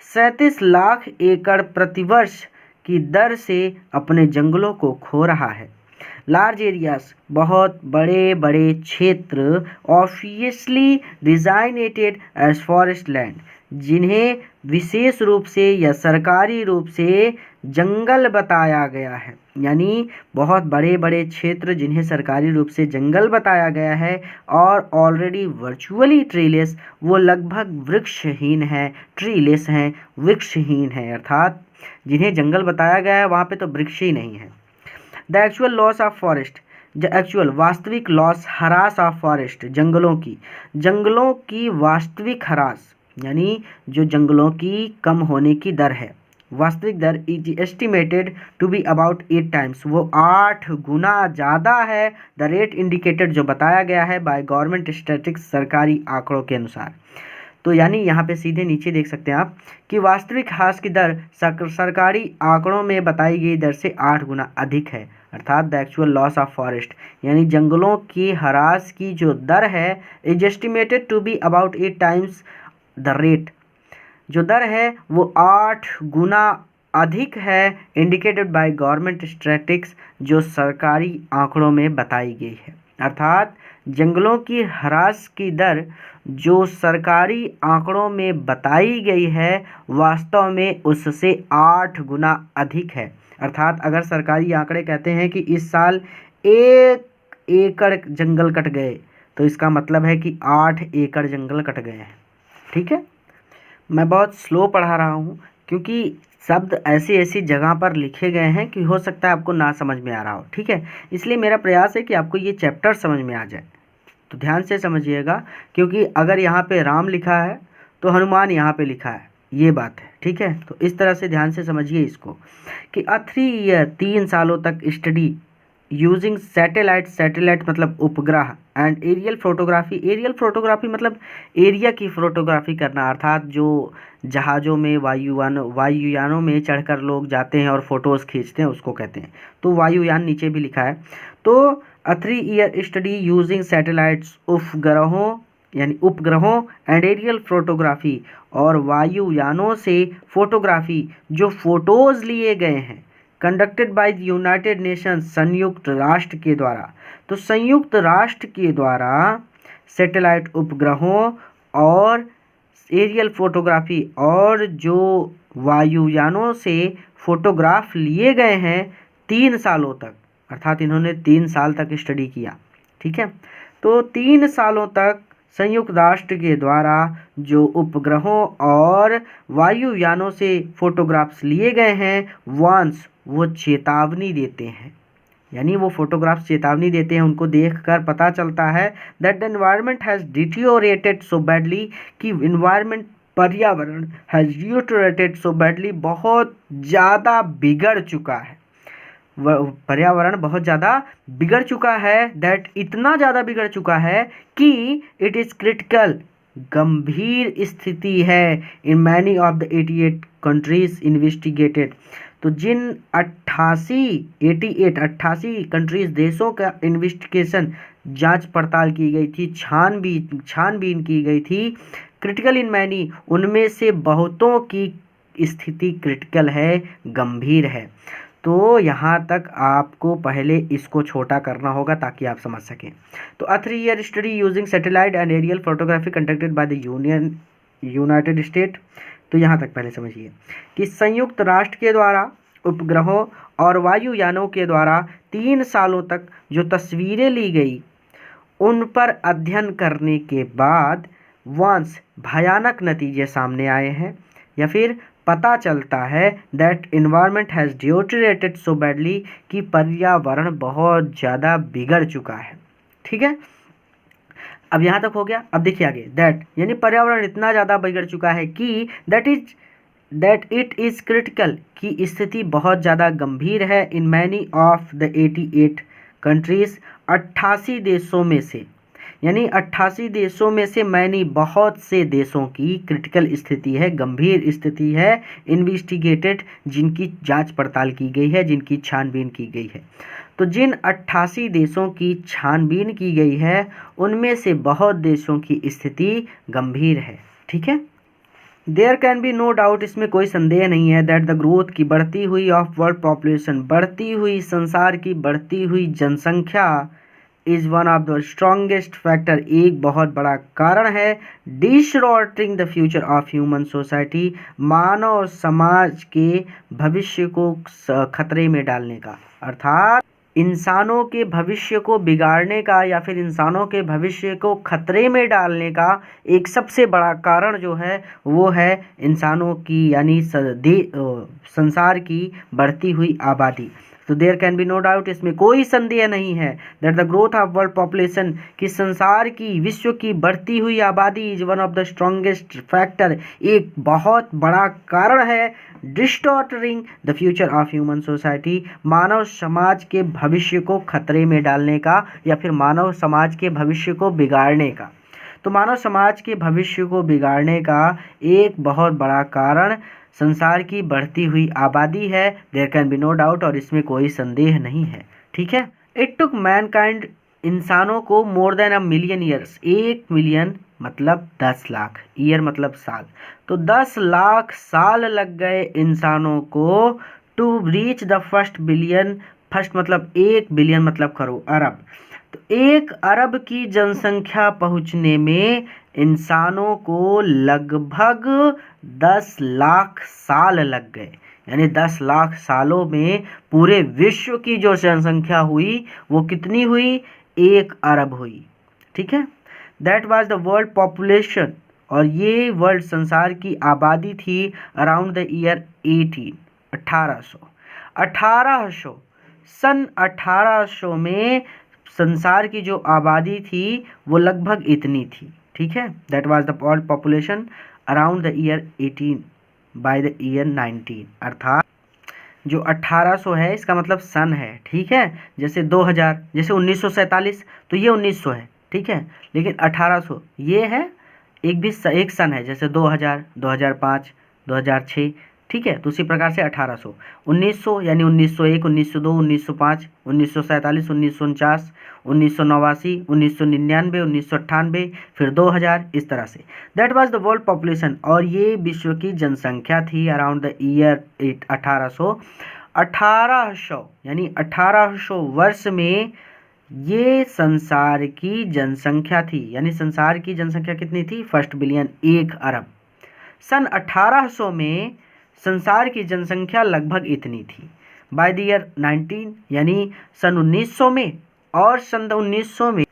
37 लाख एकड़ प्रतिवर्ष की दर से अपने जंगलों को खो रहा है। लार्ज एरियाज, बहुत बड़े बड़े क्षेत्र, ऑफिशियसली डिजाइनेटेड एज फॉरेस्ट लैंड, जिन्हें विशेष रूप से या सरकारी रूप से जंगल बताया गया है, यानी बहुत बड़े बड़े क्षेत्र जिन्हें सरकारी रूप से जंगल बताया गया है, और ऑलरेडी वर्चुअली ट्रीलेस, वो लगभग वृक्षहीन है, ट्रीलेस हैं, वृक्षहीन है, अर्थात जिन्हें जंगल बताया गया है वहाँ पे तो वृक्ष ही नहीं है। The actual loss of forest, actual वास्तविक लॉस, हरास ऑफ फॉरेस्ट, जंगलों की वास्तविक हरास, यानी जो जंगलों की कम होने की दर है, वास्तविक दर is estimated to be about 8 times, वो 8 गुना ज़्यादा है द रेट इंडिकेटेड, जो बताया गया है बाय गवर्नमेंट स्टैटिस्टिक्स, सरकारी आंकड़ों के अनुसार। तो यानी यहाँ पे सीधे नीचे देख सकते हैं आप कि वास्तविक ह्रास की दर सरकारी आंकड़ों में बताई गई दर से 8 गुना अधिक है, अर्थात the actual loss of forest, यानी जंगलों की ह्रास की जो दर है is estimated to be about 8 times the rate, जो दर है वो 8 गुना अधिक है इंडिकेटेड बाय गवर्नमेंट स्टैटिस्टिक्स, जो सरकारी आंकड़ों में बताई गई है। अर्थात जंगलों की ह्रास की दर जो सरकारी आंकड़ों में बताई गई है वास्तव में उससे 8 गुना अधिक है। अर्थात अगर सरकारी आंकड़े कहते हैं कि इस साल 1 एकड़ जंगल कट गए, तो इसका मतलब है कि 8 एकड़ जंगल कट गए हैं। ठीक है, मैं बहुत स्लो पढ़ा रहा हूँ क्योंकि शब्द ऐसी ऐसी जगह पर लिखे गए हैं कि हो सकता है आपको ना समझ में आ रहा हो। ठीक है, इसलिए मेरा प्रयास है कि आपको ये चैप्टर समझ में आ जाए। तो ध्यान से समझिएगा, क्योंकि अगर यहाँ पे राम लिखा है तो हनुमान यहाँ पे लिखा है, ये बात है। ठीक है, तो इस तरह से ध्यान से समझिए इसको कि 3 ईयर 3 सालों तक स्टडी यूजिंग सैटेलाइट मतलब उपग्रह एंड एरियल फोटोग्राफी मतलब एरिया की फोटोग्राफी करना, अर्थात जो जहाज़ों में वायुयानों में चढ़कर लोग जाते हैं और फोटोज़ खींचते हैं उसको कहते हैं। तो वायुयान नीचे भी लिखा है। तो 3 ईयर स्टडी यूजिंग सैटेलाइट्स उपग्रहों एंड एरियल फोटोग्राफी, और वायुयानों से फोटोग्राफी जो फोटोज़ लिए गए हैं, कंडक्टेड बाय यूनाइटेड नेशंस संयुक्त राष्ट्र के द्वारा। तो संयुक्त राष्ट्र के द्वारा सैटेलाइट उपग्रहों और एरियल फोटोग्राफी और जो वायुयानों से फोटोग्राफ लिए गए हैं 3 सालों तक, अर्थात इन्होंने 3 साल तक स्टडी किया। ठीक है, तो 3 सालों तक संयुक्त राष्ट्र के द्वारा जो उपग्रहों और वायुयानों से फोटोग्राफ्स लिए गए हैं वंस वो चेतावनी देते हैं, यानी वो फोटोग्राफ्स चेतावनी देते हैं। उनको देखकर पता चलता है that the environment has deteriorated so badly, कि पर्यावरण हैज़ डिटीरियोरेटेड सो बैडली, बहुत ज़्यादा बिगड़ चुका है, पर्यावरण बहुत ज़्यादा बिगड़ चुका है, दैट इतना ज़्यादा बिगड़ चुका है कि इट इज़ क्रिटिकल, गंभीर स्थिति है in many of the 88 countries investigated. तो जिन 88 कंट्रीज देशों का इन्वेस्टिगेशन जांच पड़ताल की गई थी, छानबीन की गई थी, क्रिटिकल इन मैनी, उनमें से बहुतों की स्थिति क्रिटिकल है, गंभीर है। तो यहाँ तक आपको पहले इसको छोटा करना होगा ताकि आप समझ सकें। तो 3 year study using satellite and aerial photography conducted by the United State. तो यहाँ तक पहले समझिए कि संयुक्त राष्ट्र के द्वारा उपग्रहों और वायुयानों के द्वारा 3 सालों तक जो तस्वीरें ली गई उन पर अध्ययन करने के बाद वंस भयानक नतीजे सामने आए हैं, या फिर पता चलता है that environment has deteriorated so badly, कि पर्यावरण बहुत ज़्यादा बिगड़ चुका है। ठीक है, अब यहाँ तक हो गया। अब देखिए आगे, दैट यानी पर्यावरण इतना ज़्यादा बिगड़ चुका है कि दैट इट इज़ क्रिटिकल, की स्थिति बहुत ज़्यादा गंभीर है, in many of the 88 countries, 88 देशों में से, यानी 88 देशों में से मैनी बहुत से देशों की क्रिटिकल स्थिति है, गंभीर स्थिति है, इन्वेस्टिगेटेड, जिनकी जांच पड़ताल की गई है, जिनकी छानबीन की गई है। तो जिन 88 देशों की छानबीन की गई है उनमें से बहुत देशों की स्थिति गंभीर है। ठीक है, there can be no doubt, इसमें कोई संदेह नहीं है, दैट द ग्रोथ की बढ़ती हुई ऑफ वर्ल्ड पॉपुलेशन, बढ़ती हुई संसार की बढ़ती हुई जनसंख्या, is one of the strongest factor, एक बहुत बड़ा कारण है, disordering the future of human society, मानव समाज के भविष्य को खतरे में डालने का, अर्थात इंसानों के भविष्य को बिगाड़ने का या फिर इंसानों के भविष्य को खतरे में डालने का एक सबसे बड़ा कारण जो है वो है इंसानों की यानी संसार की बढ़ती हुई आबादी। तो there can be no doubt, इसमें कोई संदेह नहीं है, that the growth of world population, कि संसार की विश्व की बढ़ती हुई आबादी is one of the strongest factor, एक बहुत बड़ा कारण है, distorting the future of human society, मानव समाज के भविष्य को खतरे में डालने का या फिर मानव समाज के भविष्य को बिगाड़ने का। तो मानव समाज के भविष्य को बिगाड़ने का एक बहुत बड़ा कारण संसार की बढ़ती हुई आबादी है, there can be no doubt, और इसमें कोई संदेह नहीं है। ठीक है, इट टुक मैनकाइंड, इंसानों को more than a million years, 1 million मतलब 10 लाख, ईयर मतलब साल, तो 10 लाख साल लग गए इंसानों को to reach the first billion, first मतलब 1 बिलियन मतलब करोड़, अरब, तो 1 अरब की जनसंख्या पहुंचने में इंसानों को लगभग 10 लाख साल लग गए, यानी 10 लाख सालों में पूरे विश्व की जो जनसंख्या हुई वो कितनी हुई, 1 अरब हुई। ठीक है। That was the world population, और ये वर्ल्ड संसार की आबादी थी अराउंड द ईयर 1800 सन 1800 में संसार की जो आबादी थी वो लगभग इतनी थी, ठीक है। That was the world population around the year 18 by the year 19, अर्थात जो 1800 है इसका मतलब सन है, ठीक है। जैसे 2000, जैसे 1947 तो ये 1900 है, ठीक है, लेकिन 1800 ये है एक सन है, जैसे 2000, 2005, 2006, ठीक है। तो उसी प्रकार से 1800, 1900 यानी 1901, 1902, 1905, 1947, 1949, 1989, 1999, 1998, फिर 2000, इस तरह से। That was the world population, और ये विश्व की जनसंख्या थी अराउंड द ईयर 1800 यानी 1800 वर्ष में ये संसार की जनसंख्या थी। यानी संसार की जनसंख्या कितनी थी? फर्स्ट बिलियन, 1 अरब। सन 1800 में संसार की जनसंख्या लगभग इतनी थी। बाय द ईयर 19 यानी सन 1900 में, और सन 1900 में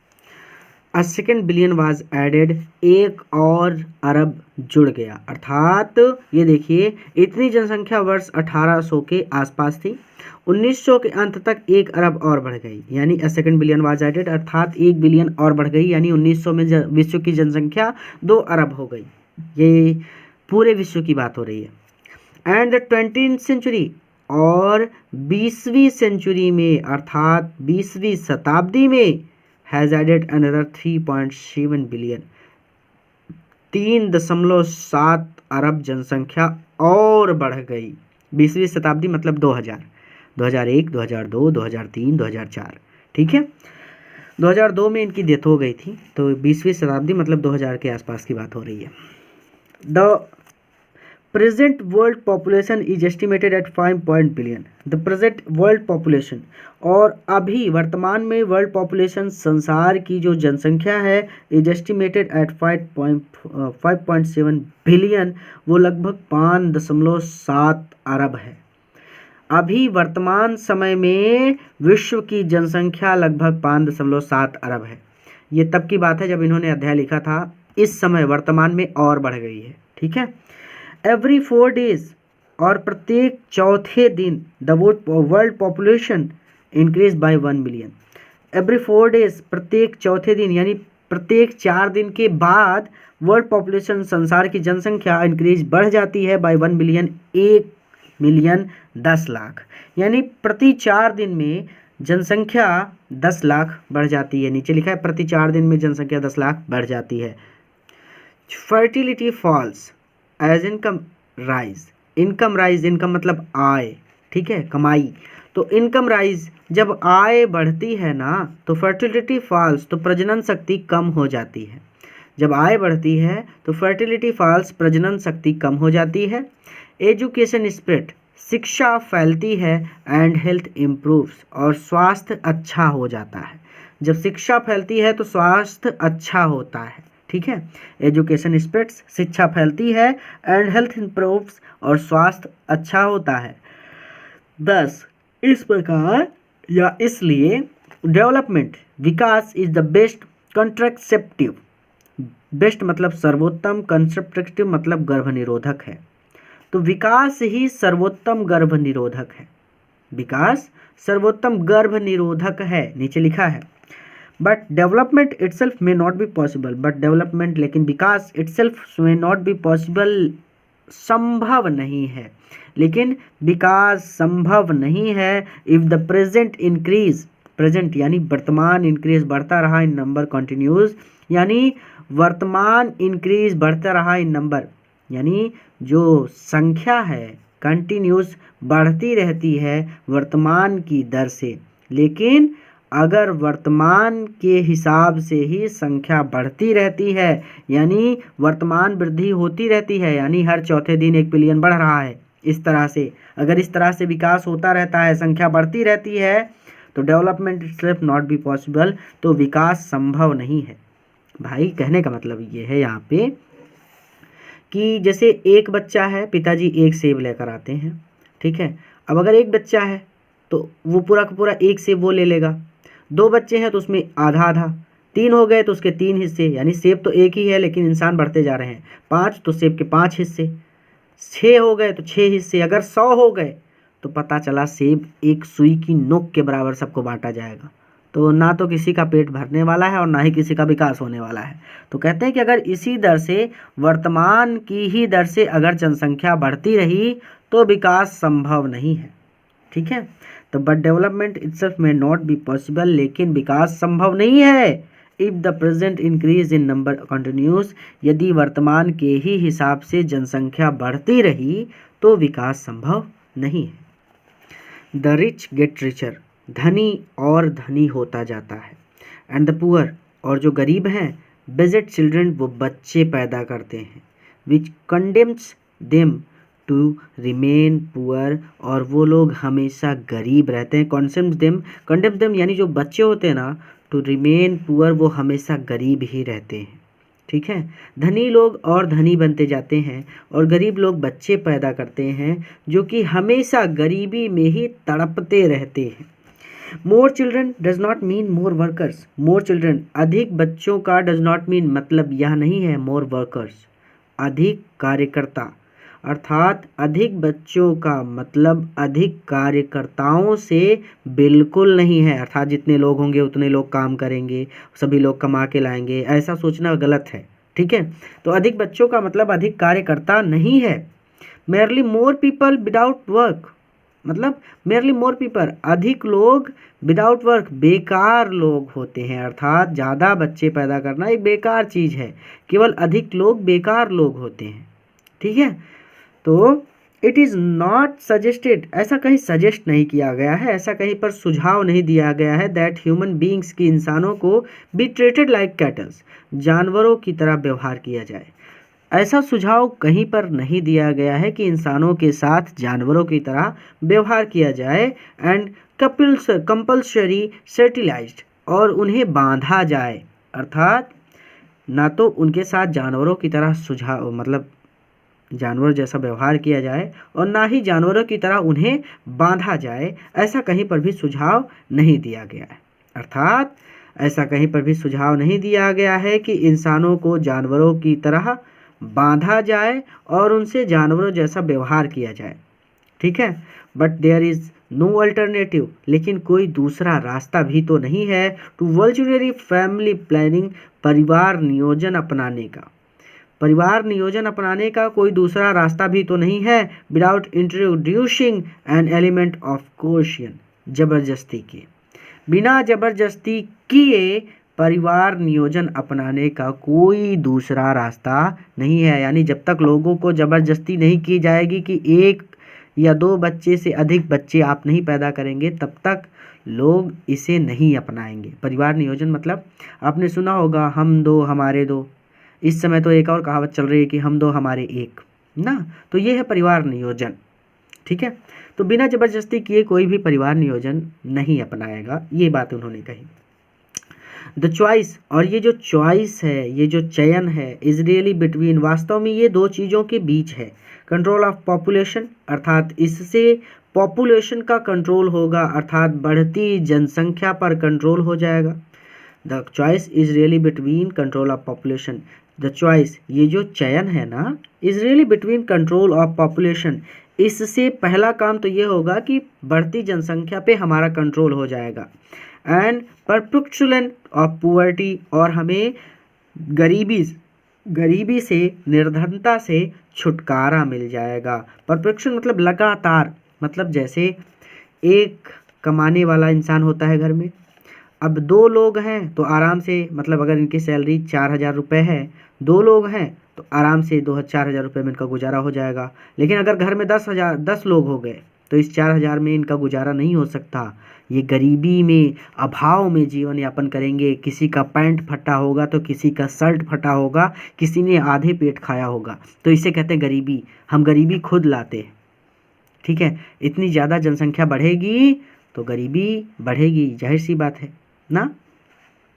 a second billion was added, एक और अरब जुड़ गया। अर्थात ये देखिए इतनी जनसंख्या वर्ष 1800 के आसपास थी, 1900 के अंत तक 1 अरब और बढ़ गई, यानी a second billion was added, अर्थात 1 बिलियन और बढ़ गई, यानी 1900 में विश्व की जनसंख्या 2 अरब हो गई। ये पूरे विश्व की बात हो रही है। एंड द 20th सेंचुरी, और 20वीं सेंचुरी में अर्थात 20वीं शताब्दी में हैज़ एडेड अनदर 3.7 बिलियन, 3.7 अरब जनसंख्या और बढ़ गई। 20वीं शताब्दी मतलब 2000, 2001, 2002, 2003, 2004, ठीक है। 2002 में इनकी डेथ हो गई थी, तो 20वीं शताब्दी मतलब 2000 के आसपास की बात हो रही है। The present world population is estimated at 5 billion. The present world population, और अभी वर्तमान में वर्ल्ड पॉपुलेशन संसार की जो जनसंख्या है इज एस्टिमेटेड एट 5.7 बिलियन, वो लगभग 5.7 अरब है। अभी वर्तमान समय में विश्व की जनसंख्या लगभग 5.7 अरब है। ये तब की बात है जब इन्होंने अध्याय लिखा था, इस समय वर्तमान में और बढ़ गई है, ठीक है। एवरी 4 डेज, और प्रत्येक चौथे दिन the world population increase by 1 million. Every 4 days, प्रत्येक चौथे दिन, यानी प्रत्येक 4 दिन के बाद वर्ल्ड पॉपुलेशन संसार की जनसंख्या इंक्रीज बढ़ जाती है बाय 1 मिलियन, 1 मिलियन 10 लाख, यानी प्रति 4 दिन में जनसंख्या 10 लाख बढ़ जाती है। नीचे लिखा है प्रति 4 दिन में जनसंख्या 10 लाख बढ़ जाती है। Fertility falls as income rise. Income rise, income मतलब आय, ठीक है, कमाई। तो इनकम राइज, जब आय बढ़ती है ना तो फर्टिलिटी फॉल्स, तो प्रजनन शक्ति कम हो जाती है। जब आय बढ़ती है तो फर्टिलिटी फॉल्स, प्रजनन शक्ति कम हो जाती है। एजुकेशन स्प्रेड, शिक्षा फैलती है। एंड हेल्थ इम्प्रूव्स, और स्वास्थ्य अच्छा हो जाता है। जब शिक्षा फैलती है तो स्वास्थ्य अच्छा होता है, ठीक है। एजुकेशन स्प्रेड्स, शिक्षा फैलती है। एंड हेल्थ इम्प्रूव्स, और स्वास्थ्य अच्छा होता है। बस इस प्रकार या इसलिए development, Vikas is the best contraceptive. Best मतलब सर्वोत्तम, कंट्रासेप्टिव मतलब गर्भ निरोधक है। तो विकास ही सर्वोत्तम गर्भ निरोधक है। विकास सर्वोत्तम गर्भ निरोधक है, नीचे लिखा है। But development itself may not be possible. But development, लेकिन विकास itself may not be possible, संभव नहीं है। लेकिन विकास संभव नहीं है if the present increase, present यानी वर्तमान, इंक्रीज बढ़ता रहा इन नंबर कंटिन्यूज, यानी वर्तमान इंक्रीज बढ़ता रहा इन नंबर, यानी जो संख्या है कंटिन्यूस बढ़ती रहती है वर्तमान की दर से। लेकिन अगर वर्तमान के हिसाब से ही संख्या बढ़ती रहती है, यानी वर्तमान वृद्धि होती रहती है, यानी हर चौथे दिन 1 बिलियन बढ़ रहा है, इस तरह से अगर इस तरह से विकास होता रहता है, संख्या बढ़ती रहती है, तो development itself not be possible, तो विकास संभव नहीं है। भाई कहने का मतलब ये है यहाँ पे कि जैसे एक बच्चा है, पिताजी एक सेब लेकर आते हैं, ठीक है। अब अगर एक बच्चा है तो वो पूरा का पूरा एक सेब वो ले लेगा। 2 बच्चे हैं तो उसमें आधा आधा, 3 हो गए तो उसके 3 हिस्से, यानी सेब तो एक ही है लेकिन इंसान बढ़ते जा रहे हैं। 5 तो सेब के 5 हिस्से। 6 हो गए तो 6 हिस्से। अगर 100 हो गए तो पता चला सेब एक सुई की नोक के बराबर सबको बांटा जाएगा। तो ना तो किसी का पेट भरने वाला है और ना ही किसी का विकास होने वाला है। तो कहते हैं कि अगर इसी दर से, वर्तमान की ही दर से अगर जनसंख्या बढ़ती रही तो विकास संभव नहीं है। ठीक है, तो but development itself may not be possible, लेकिन विकास संभव नहीं है if the present increase in number continuous, यदि वर्तमान के ही हिसाब से जनसंख्या बढ़ती रही तो विकास संभव नहीं है। द रिच गेट रिचर, धनी और धनी होता जाता है। एंड द पुअर, और जो गरीब हैं, बेजेट चिल्ड्रन, वो बच्चे पैदा करते हैं, which condemns them to remain poor, और वो लोग हमेशा गरीब रहते हैं। कंडेम देम यानी जो बच्चे होते हैं ना, टू रिमेन पुअर, वो हमेशा गरीब ही रहते हैं। ठीक है, धनी लोग और धनी बनते जाते हैं और गरीब लोग बच्चे पैदा करते हैं जो कि हमेशा गरीबी में ही तड़पते रहते हैं। More children does not mean more workers. More children, अधिक बच्चों का, डज नॉट मीन मतलब यह नहीं है मोर वर्कर्स, अधिक कार्यकर्ता, अर्थात अधिक बच्चों का मतलब अधिक कार्यकर्ताओं से बिल्कुल नहीं है। अर्थात जितने लोग होंगे उतने लोग काम करेंगे, सभी लोग कमा के लाएंगे, ऐसा सोचना गलत है। ठीक है, तो अधिक बच्चों का मतलब अधिक कार्यकर्ता नहीं है। Merely more people without work, मतलब मेयरली मोर पीपल, अधिक लोग, विदाउट वर्क, बेकार लोग होते हैं। अर्थात ज़्यादा बच्चे पैदा करना एक बेकार चीज़ है, केवल अधिक लोग बेकार लोग होते हैं। ठीक है, तो इट इज़ नॉट सजेस्टेड, ऐसा कहीं सजेस्ट नहीं किया गया है, ऐसा कहीं पर सुझाव नहीं दिया गया है दैट ह्यूमन बींग्स, की इंसानों को बी ट्रीटेड लाइक कैटल्स, जानवरों की तरह व्यवहार किया जाए। ऐसा सुझाव कहीं पर नहीं दिया गया है कि इंसानों के साथ जानवरों की तरह व्यवहार किया जाए। एंड कंपल्सरी सेटिलाइज्ड, और उन्हें बांधा जाए, अर्थात ना तो उनके साथ जानवरों की तरह सुझाव मतलब जानवर जैसा व्यवहार किया जाए और ना ही जानवरों की तरह उन्हें बांधा जाए, ऐसा कहीं पर भी सुझाव नहीं दिया गया है। अर्थात ऐसा कहीं पर भी सुझाव नहीं दिया गया है कि इंसानों को जानवरों की तरह बांधा जाए और उनसे जानवरों जैसा व्यवहार किया जाए। ठीक है, but there is no alternative, लेकिन कोई दूसरा रास्ता भी तो नहीं है, टू वॉल्चुलरी फैमिली प्लानिंग, परिवार नियोजन अपनाने का। परिवार नियोजन अपनाने का कोई दूसरा रास्ता भी तो नहीं है, without introducing an element of coercion, जबरदस्ती के, बिना जबरदस्ती किए परिवार नियोजन अपनाने का कोई दूसरा रास्ता नहीं है। यानी जब तक लोगों को जबरदस्ती नहीं की जाएगी कि 1 या 2 बच्चे से अधिक बच्चे आप नहीं पैदा करेंगे, तब तक लोग इसे नहीं अपनाएंगे। परिवार नियोजन मतलब आपने सुना होगा, हम दो हमारे दो। इस समय तो एक और कहावत चल रही है कि हम दो हमारे एक, ना, तो ये है परिवार नियोजन। ठीक है, तो बिना जबरदस्ती किए कोई भी परिवार नियोजन नहीं अपनाएगा, ये बात उन्होंने कही। द चॉइस, और ये जो चॉइस है, ये जो चयन है, इज रियली बिटवीन, वास्तव में ये 2 चीज़ों के बीच है। कंट्रोल ऑफ पॉपुलेशन, अर्थात इससे पॉपुलेशन का कंट्रोल होगा, अर्थात बढ़ती जनसंख्या पर कंट्रोल हो जाएगा। The choice is really between control of population, the choice, ये जो चयन है ना, is really between control of population, इससे पहला काम तो ये होगा कि बढ़ती जनसंख्या पे हमारा कंट्रोल हो जाएगा। एंड परपेचुएशन ऑफ पुअर्टी, और हमें गरीबी से, निर्धनता से छुटकारा मिल जाएगा। परपेचुएशन मतलब लगातार, मतलब जैसे एक कमाने वाला इंसान होता है घर में, अब 2 लोग हैं तो आराम से, मतलब अगर इनकी सैलरी 4,000 रुपये है, 2 लोग हैं तो आराम से 4,000 रुपये में इनका गुजारा हो जाएगा। लेकिन अगर घर में 10 लोग हो गए तो इस 4,000 में इनका गुजारा नहीं हो सकता। ये गरीबी में, अभाव में जीवन यापन करेंगे। किसी का पैंट फटा होगा तो किसी का शर्ट फटा होगा, किसी ने आधे पेट खाया होगा। तो इसे कहते हैं गरीबी, हम गरीबी खुद लाते हैं। ठीक है, इतनी ज़्यादा जनसंख्या बढ़ेगी तो गरीबी बढ़ेगी, जाहिर सी बात है ना।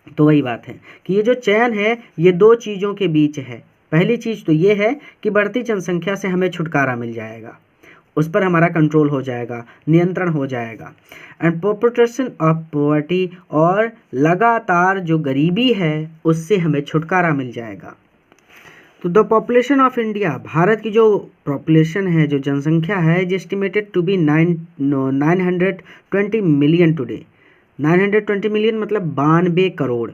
तो वही बात है कि ये जो चयन है ये 2 चीज़ों के बीच है। पहली चीज़ तो ये है कि बढ़ती जनसंख्या से हमें छुटकारा मिल जाएगा, उस पर हमारा कंट्रोल हो जाएगा, नियंत्रण हो जाएगा। एंड परपेट्रेशन ऑफ पॉवर्टी, और लगातार जो गरीबी है उससे हमें छुटकारा मिल जाएगा। तो द पॉपुलेशन ऑफ इंडिया, भारत की जो पॉपुलेशन है, जो जनसंख्या है, is estimated to be 920 million today. 920 million मतलब 92 करोड़।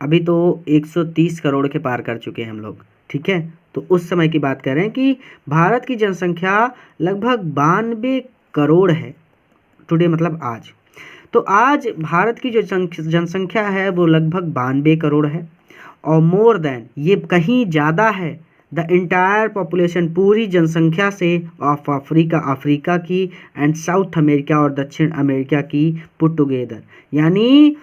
अभी तो 130 करोड़ के पार कर चुके हैं हम लोग, ठीक है। तो उस समय की बात कर रहे हैं कि भारत की जनसंख्या लगभग 92 करोड़ है, टुडे मतलब आज। तो आज भारत की जो जनसंख्या है वो लगभग 92 करोड़ है, और मोर देन, ये कहीं ज़्यादा है, द इंटायर पॉपुलेशन, पूरी जनसंख्या से, ऑफ अफ्रीका, अफ्रीका की, एंड साउथ अमेरिका और दक्षिण अमेरिका की पुट टुगेदर। यानी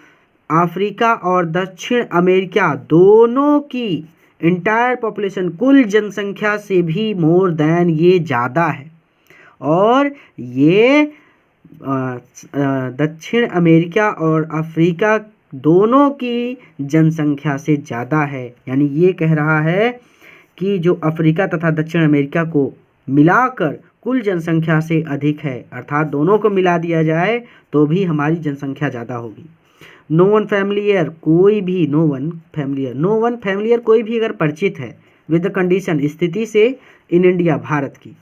अफ्रीका और दक्षिण अमेरिका दोनों की इंटायर पॉपुलेशन, कुल जनसंख्या से भी मोर देन ये ज़्यादा है। और ये दक्षिण अमेरिका और अफ्रीका दोनों की जनसंख्या से ज़्यादा है। यानी ये कह रहा है कि जो अफ्रीका तथा दक्षिण अमेरिका को मिलाकर कुल जनसंख्या से अधिक है, अर्थात दोनों को मिला दिया जाए तो भी हमारी जनसंख्या ज़्यादा होगी। नो वन फैमिलियर, कोई भी, नो वन फैमिलियर कोई भी अगर परिचित है विद द कंडीशन, स्थिति से, इन इंडिया, भारत की,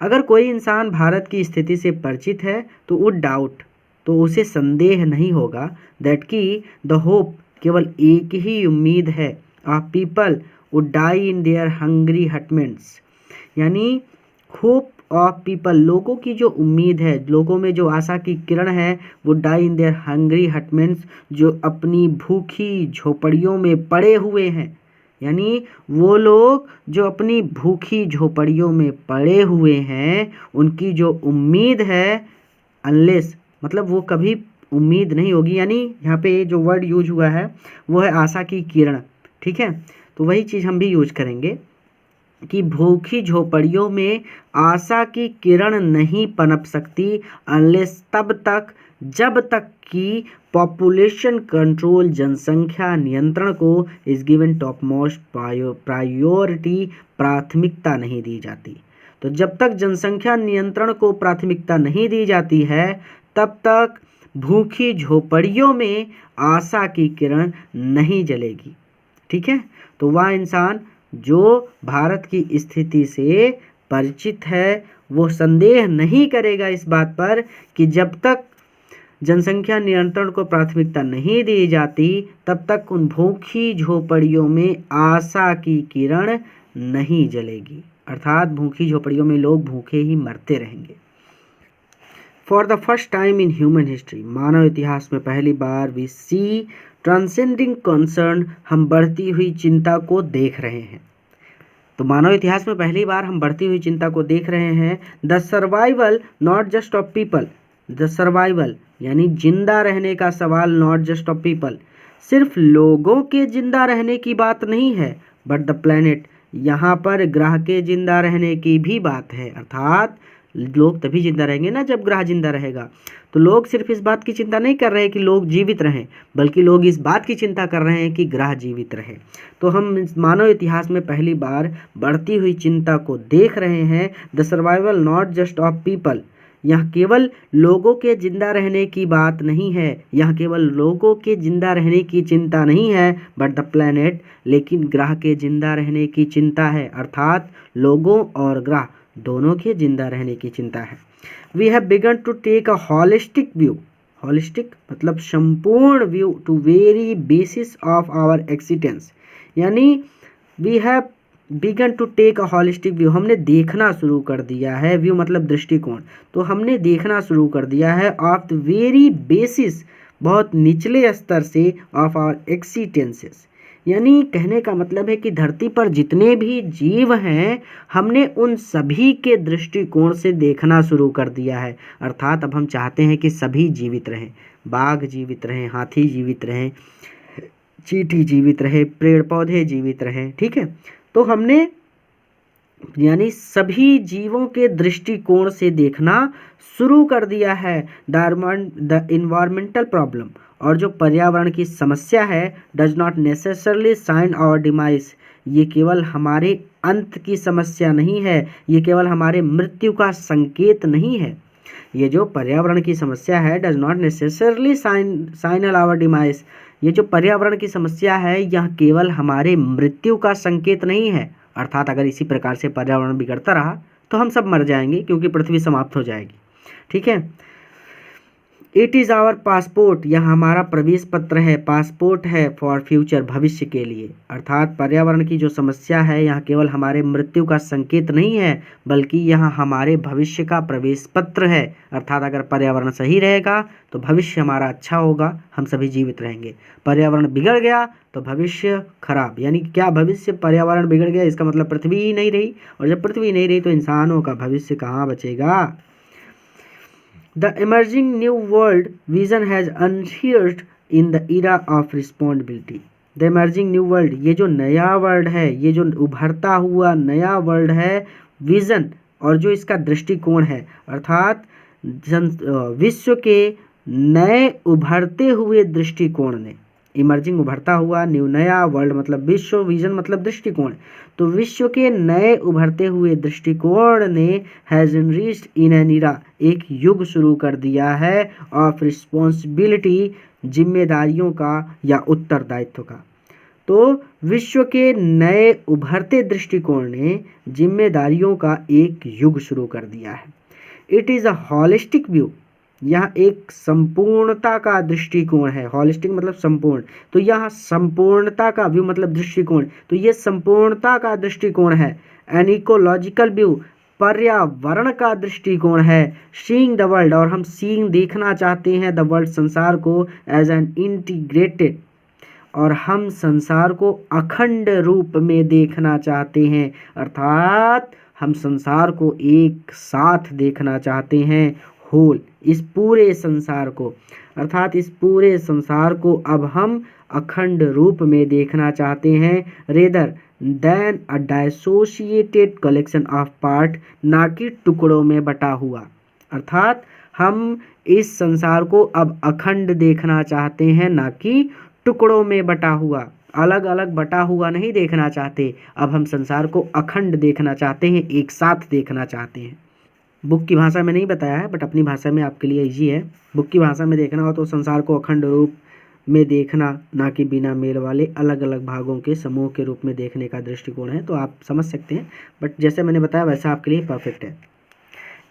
अगर कोई इंसान भारत की स्थिति से परिचित है तो वुड डाउट, तो उसे संदेह नहीं होगा, दैट की द होप, केवल एक ही उम्मीद है, of people would die in their hungry hutments. यानी होप ऑफ पीपल, लोगों की जो उम्मीद है, लोगों में जो आशा की किरण है, वो die in their hungry hutments, जो अपनी भूखी झोपड़ियों में पड़े हुए हैं। यानी वो लोग जो अपनी भूखी झोपड़ियों में पड़े हुए हैं, उनकी जो उम्मीद है, अनलेस मतलब वो कभी उम्मीद नहीं होगी। यानी यहाँ पे जो वर्ड यूज हुआ है वो है आशा की किरण, ठीक है। तो वही चीज़ हम भी यूज करेंगे कि भूखी झोपड़ियों में आशा की किरण नहीं पनप सकती, अनलेस, तब तक, जब तक कि पॉपुलेशन कंट्रोल, जनसंख्या नियंत्रण को is given top most priority, प्राथमिकता नहीं दी जाती। तो जब तक जनसंख्या नियंत्रण को प्राथमिकता नहीं दी जाती है, तब तक भूखी झोपड़ियों में आशा की किरण नहीं जलेगी, ठीक है। तो वह इंसान जो भारत की स्थिति से परिचित है वो संदेह नहीं करेगा इस बात पर कि जब तक जनसंख्या नियंत्रण को प्राथमिकता नहीं दी जाती, तब तक उन भूखी झोपड़ियों में आशा की किरण नहीं जलेगी, अर्थात भूखी झोपड़ियों में लोग भूखे ही मरते रहेंगे। For the first time in human history, मानव इतिहास में पहली बार, वी सी ट्रांसेंडिंग कंसर्न, हम बढ़ती हुई चिंता को देख रहे हैं। तो मानव इतिहास में पहली बार हम बढ़ती हुई चिंता को देख रहे हैं। The survival not just of people, the survival यानी जिंदा रहने का सवाल, नॉट जस्ट ऑफ पीपल, सिर्फ लोगों के जिंदा रहने की बात नहीं है, बट द प्लैनेट, यहाँ पर ग्रह के जिंदा रहने की भी बात है। अर्थात लोग तभी जिंदा रहेंगे ना जब ग्रह जिंदा रहेगा। तो लोग सिर्फ इस बात की चिंता नहीं कर रहे हैं कि लोग जीवित रहें, बल्कि लोग इस बात की चिंता कर रहे हैं कि ग्रह जीवित रहे। तो हम मानव इतिहास में पहली बार बढ़ती हुई चिंता को देख रहे हैं। The survival not just of people, यह केवल लोगों के जिंदा रहने की बात नहीं है, यह केवल लोगों के जिंदा रहने की चिंता नहीं है, बट द प्लैनेट, लेकिन ग्रह के जिंदा रहने की चिंता है। अर्थात लोगों और ग्रह दोनों के जिंदा रहने की चिंता है। We have begun to take a holistic view, holistic मतलब संपूर्ण view, to very basis of our existence. यानी we have begun to take a holistic view, हमने देखना शुरू कर दिया है, व्यू मतलब दृष्टिकोण, तो हमने देखना शुरू कर दिया है, ऑफ द वेरी बेसिस, बहुत निचले स्तर से, ऑफ आवर एक्सिस्टेंसेस। यानी कहने का मतलब है कि धरती पर जितने भी जीव हैं, हमने उन सभी के दृष्टिकोण से देखना शुरू कर दिया है। अर्थात अब हम चाहते हैं कि सभी जीवित रहें, बाघ जीवित रहें, हाथी जीवित रहें, चींटी जीवित रहे, पेड़ पौधे जीवित रहें, ठीक है। तो हमने यानी सभी जीवों के दृष्टिकोण से देखना शुरू कर दिया है। द इन्वायरमेंटल प्रॉब्लम, और जो पर्यावरण की समस्या है, does not necessarily sign our demise, ये केवल हमारे अंत की समस्या नहीं है, ये केवल हमारे मृत्यु का संकेत नहीं है। ये जो पर्यावरण की समस्या है does not necessarily signal our demise. ये जो पर्यावरण की समस्या है यह केवल हमारे मृत्यु का संकेत नहीं है। अर्थात अगर इसी प्रकार से पर्यावरण बिगड़ता रहा तो हम सब मर जाएंगे, क्योंकि पृथ्वी समाप्त हो जाएगी। ठीक है। इट इज़ आवर पासपोर्ट, यह हमारा प्रवेश पत्र है, पासपोर्ट है फॉर फ्यूचर, भविष्य के लिए। अर्थात पर्यावरण की जो समस्या है यह केवल हमारे मृत्यु का संकेत नहीं है, बल्कि यह हमारे भविष्य का प्रवेश पत्र है। अर्थात अगर पर्यावरण सही रहेगा तो भविष्य हमारा अच्छा होगा, हम सभी जीवित रहेंगे। पर्यावरण बिगड़ गया तो भविष्य खराब। यानी क्या भविष्य, पर्यावरण बिगड़ गया इसका मतलब पृथ्वी ही नहीं रही, और जब पृथ्वी नहीं रही तो इंसानों का भविष्य कहाँ बचेगा। The emerging new world vision has unsheared in the era of responsibility. The emerging new world, ये जो नया वर्ल्ड है, ये जो उभरता हुआ नया वर्ल्ड है, विजन और जो इसका दृष्टिकोण है, अर्थात विश्व के नए उभरते हुए दृष्टिकोण ने, इमर्जिंग उभरता हुआ, न्यू नया, वर्ल्ड मतलब विश्व, विजन मतलब दृष्टिकोण, तो विश्व के नए उभरते हुए दृष्टिकोण ने हैज एनरिच्ड इन एन इरा, एक युग शुरू कर दिया है ऑफ रिस्पॉन्सिबिलिटी, जिम्मेदारियों का या उत्तरदायित्व का। तो विश्व के नए उभरते दृष्टिकोण ने जिम्मेदारियों का एक युग शुरू कर दिया है। It is a holistic view, यह एक संपूर्णता का दृष्टिकोण है। हॉलिस्टिक मतलब संपूर्ण, तो यह संपूर्णता का व्यू मतलब दृष्टिकोण, तो ये संपूर्णता का दृष्टिकोण है। एन इकोलॉजिकल व्यू, पर्यावरण का दृष्टिकोण है। सीइंग द वर्ल्ड, और हम सीइंग देखना चाहते हैं द वर्ल्ड, संसार को, एज एन इंटीग्रेटेड, और हम संसार को अखंड रूप में देखना चाहते हैं। अर्थात हम संसार को एक साथ देखना चाहते हैं, होल, इस पूरे संसार को, अर्थात इस पूरे संसार को अब हम अखंड रूप में देखना चाहते हैं। Rather than a dissociated collection of part, ना कि टुकड़ों में बटा हुआ। अर्थात हम इस संसार को अब अखंड देखना चाहते हैं, ना कि टुकड़ों में बटा हुआ, अलग अलग बटा हुआ नहीं देखना चाहते। अब हम संसार को अखंड देखना चाहते हैं, एक साथ देखना चाहते हैं। बुक की भाषा में नहीं बताया है, बट अपनी भाषा में आपके लिए इजी है। बुक की भाषा में देखना हो तो संसार को अखंड रूप में देखना, ना कि बिना मेल वाले अलग अलग भागों के समूह के रूप में देखने का दृष्टिकोण है। तो आप समझ सकते हैं, बट जैसे मैंने बताया वैसा आपके लिए परफेक्ट है।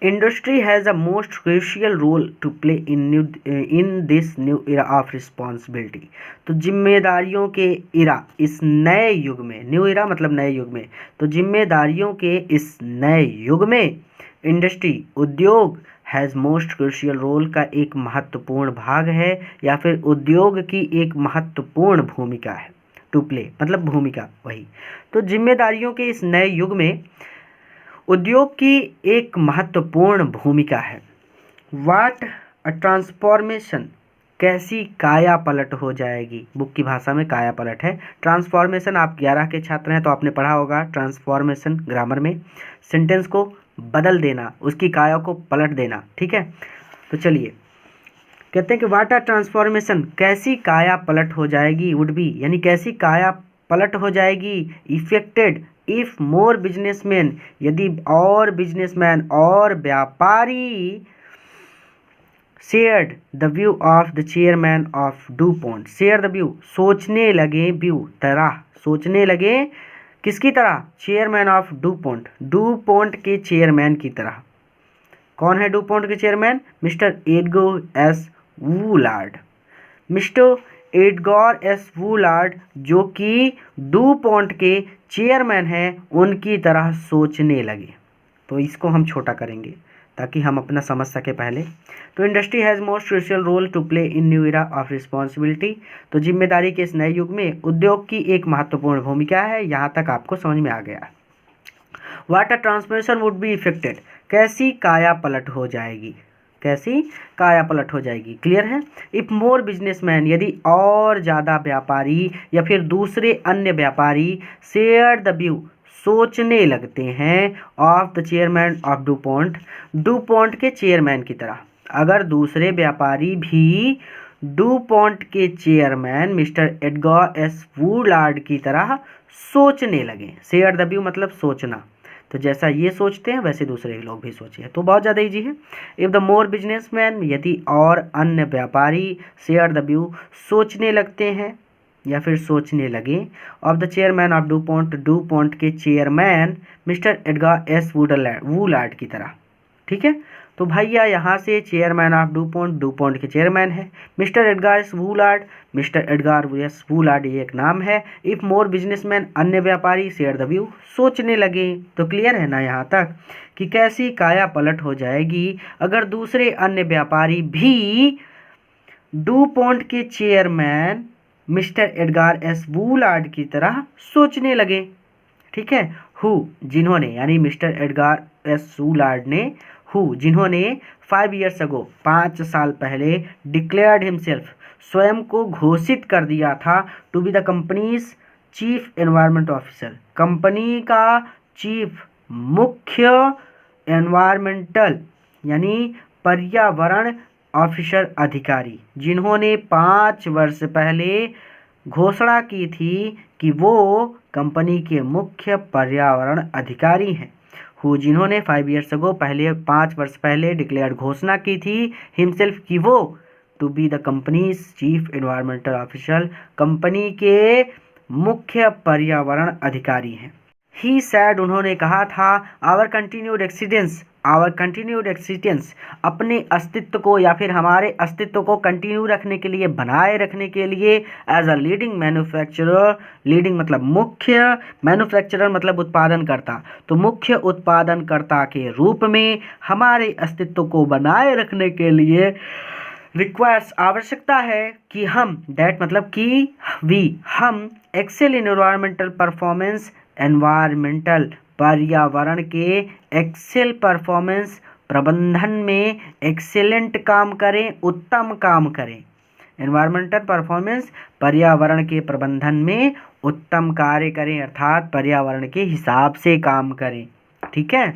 Industry has a most crucial role to play in this new era of responsibility. तो जिम्मेदारियों के इरा, इस नए युग में, न्यू इरा मतलब नए युग में, तो जिम्मेदारियों के इस नए युग में इंडस्ट्री, उद्योग, हैज़ मोस्ट क्रूशियल रोल का एक महत्वपूर्ण भाग है, या फिर उद्योग की एक महत्वपूर्ण भूमिका है। टू प्ले मतलब भूमिका, वही। तो जिम्मेदारियों के इस नए युग में उद्योग की एक महत्वपूर्ण भूमिका है। वाट अ ट्रांसफॉर्मेशन, कैसी काया पलट हो जाएगी। बुक की भाषा में काया पलट है। ट्रांसफॉर्मेशन, आप 11 के छात्र हैं तो आपने पढ़ा होगा ट्रांसफॉर्मेशन ग्रामर में, सेंटेंस को बदल देना, उसकी काया को पलट देना। ठीक है, तो चलिए कहते हैं कि वाट अ ट्रांसफॉर्मेशन, कैसी काया पलट हो जाएगी, वुड बी, यानी कैसी काया पलट हो जाएगी, इफेक्टेड इफ मोर बिजनेसमैन, यदि और बिजनेसमैन और व्यापारी, shared the view of the chairman of DuPont, share the view, सोचने लगे, व्यू तरह, सोचने लगे किसकी तरह, चेयरमैन ऑफ डुपॉन्ट, डुपॉन्ट के चेयरमैन की तरह। कौन है डुपॉन्ट के chairman, mister Edgar S Woolard, mister Edgar S Woolard जो कि डुपॉन्ट के चेयरमैन हैं, उनकी तरह सोचने लगे। तो इसको हम छोटा करेंगे ताकि हम अपना समझ सके पहले। तो industry has most crucial role to play in new era of responsibility, तो जिम्मेदारी के इस नए युग में उद्योग की एक महत्वपूर्ण भूमिका है। यहाँ तक आपको समझ में आ गया। What a transformation would be effected, कैसी काया पलट हो जाएगी, कैसी काया पलट हो जाएगी, क्लियर है। इफ मोर बिजनेसमैन, यदि और ज़्यादा व्यापारी या फिर दूसरे अन्य व्यापारी, शेयर द व्यू, सोचने लगते हैं, of the chairman of DuPont, DuPont के चेयरमैन की तरह। अगर दूसरे व्यापारी भी डूपॉन्ट के chairman mister Edgar S Woolard की तरह सोचने लगे। शेयर द व्यू मतलब सोचना, तो जैसा ये सोचते हैं वैसे दूसरे लोग भी सोचे, तो बहुत ज़्यादा इजी है। इफ़ द मोर बिजनेसमैन, यदि और अन्य व्यापारी, शेयर द व्यू सोचने लगते हैं या फिर सोचने लगे, of the chairman of DuPont, DuPont के chairman mister Edgar S Woolard की तरह। ठीक है, तो भैया यहाँ से चेयरमैन ऑफ डूपॉन्ट, डूपॉन्ट के चेयरमैन है mister Edgar S Woolard, mister Edgar S Woolard ये एक नाम है। इफ़ मोर बिजनेसमैन, अन्य व्यापारी, शेयर द व्यू सोचने लगे। तो क्लियर है ना यहाँ तक कि कैसी काया पलट हो जाएगी अगर दूसरे अन्य व्यापारी भी डूपॉन्ट के chairman mister Edgar S Woolard की तरह सोचने लगे। ठीक है, हु जिन्होंने, यानी मिस्टर एडगर एस वूलार्ड ने, हु जिन्होंने 5 years ago 5 साल पहले डिक्लेयर्ड हिमसेल्फ स्वयं को घोषित कर दिया था to be the company's chief environment officer, कंपनी का चीफ मुख्य एनवायरमेंटल यानी पर्यावरण ऑफिसर अधिकारी, जिन्होंने 5 वर्ष पहले घोषणा की थी कि वो कंपनी के मुख्य पर्यावरण अधिकारी हैं। हु जिन्होंने 5 years ago पहले 5 वर्ष पहले डिक्लेयर घोषणा की थी हिमसेल्फ कि वो to be the company's chief environmental officer, कंपनी के मुख्य पर्यावरण अधिकारी हैं। ही सैड उन्होंने कहा था, आवर कंटिन्यूड एक्सिस्टेंस अपने अस्तित्व को या फिर हमारे अस्तित्व को कंटिन्यू रखने के लिए, बनाए रखने के लिए, as a leading manufacturer, leading मतलब मुख्य, मैन्युफैक्चरर मतलब उत्पादनकर्ता, तो मुख्य उत्पादनकर्ता के रूप में हमारे अस्तित्व को बनाए रखने के लिए रिक्वायर्स आवश्यकता है कि हम, दैट मतलब कि वी, हम excel in environmental performance, environmental पर्यावरण के एक्सेल परफॉर्मेंस प्रबंधन में एक्सेलेंट काम करें, उत्तम काम करें। एनवायरमेंटल परफॉर्मेंस पर्यावरण के प्रबंधन में उत्तम कार्य करें, अर्थात पर्यावरण के हिसाब से काम करें। ठीक है,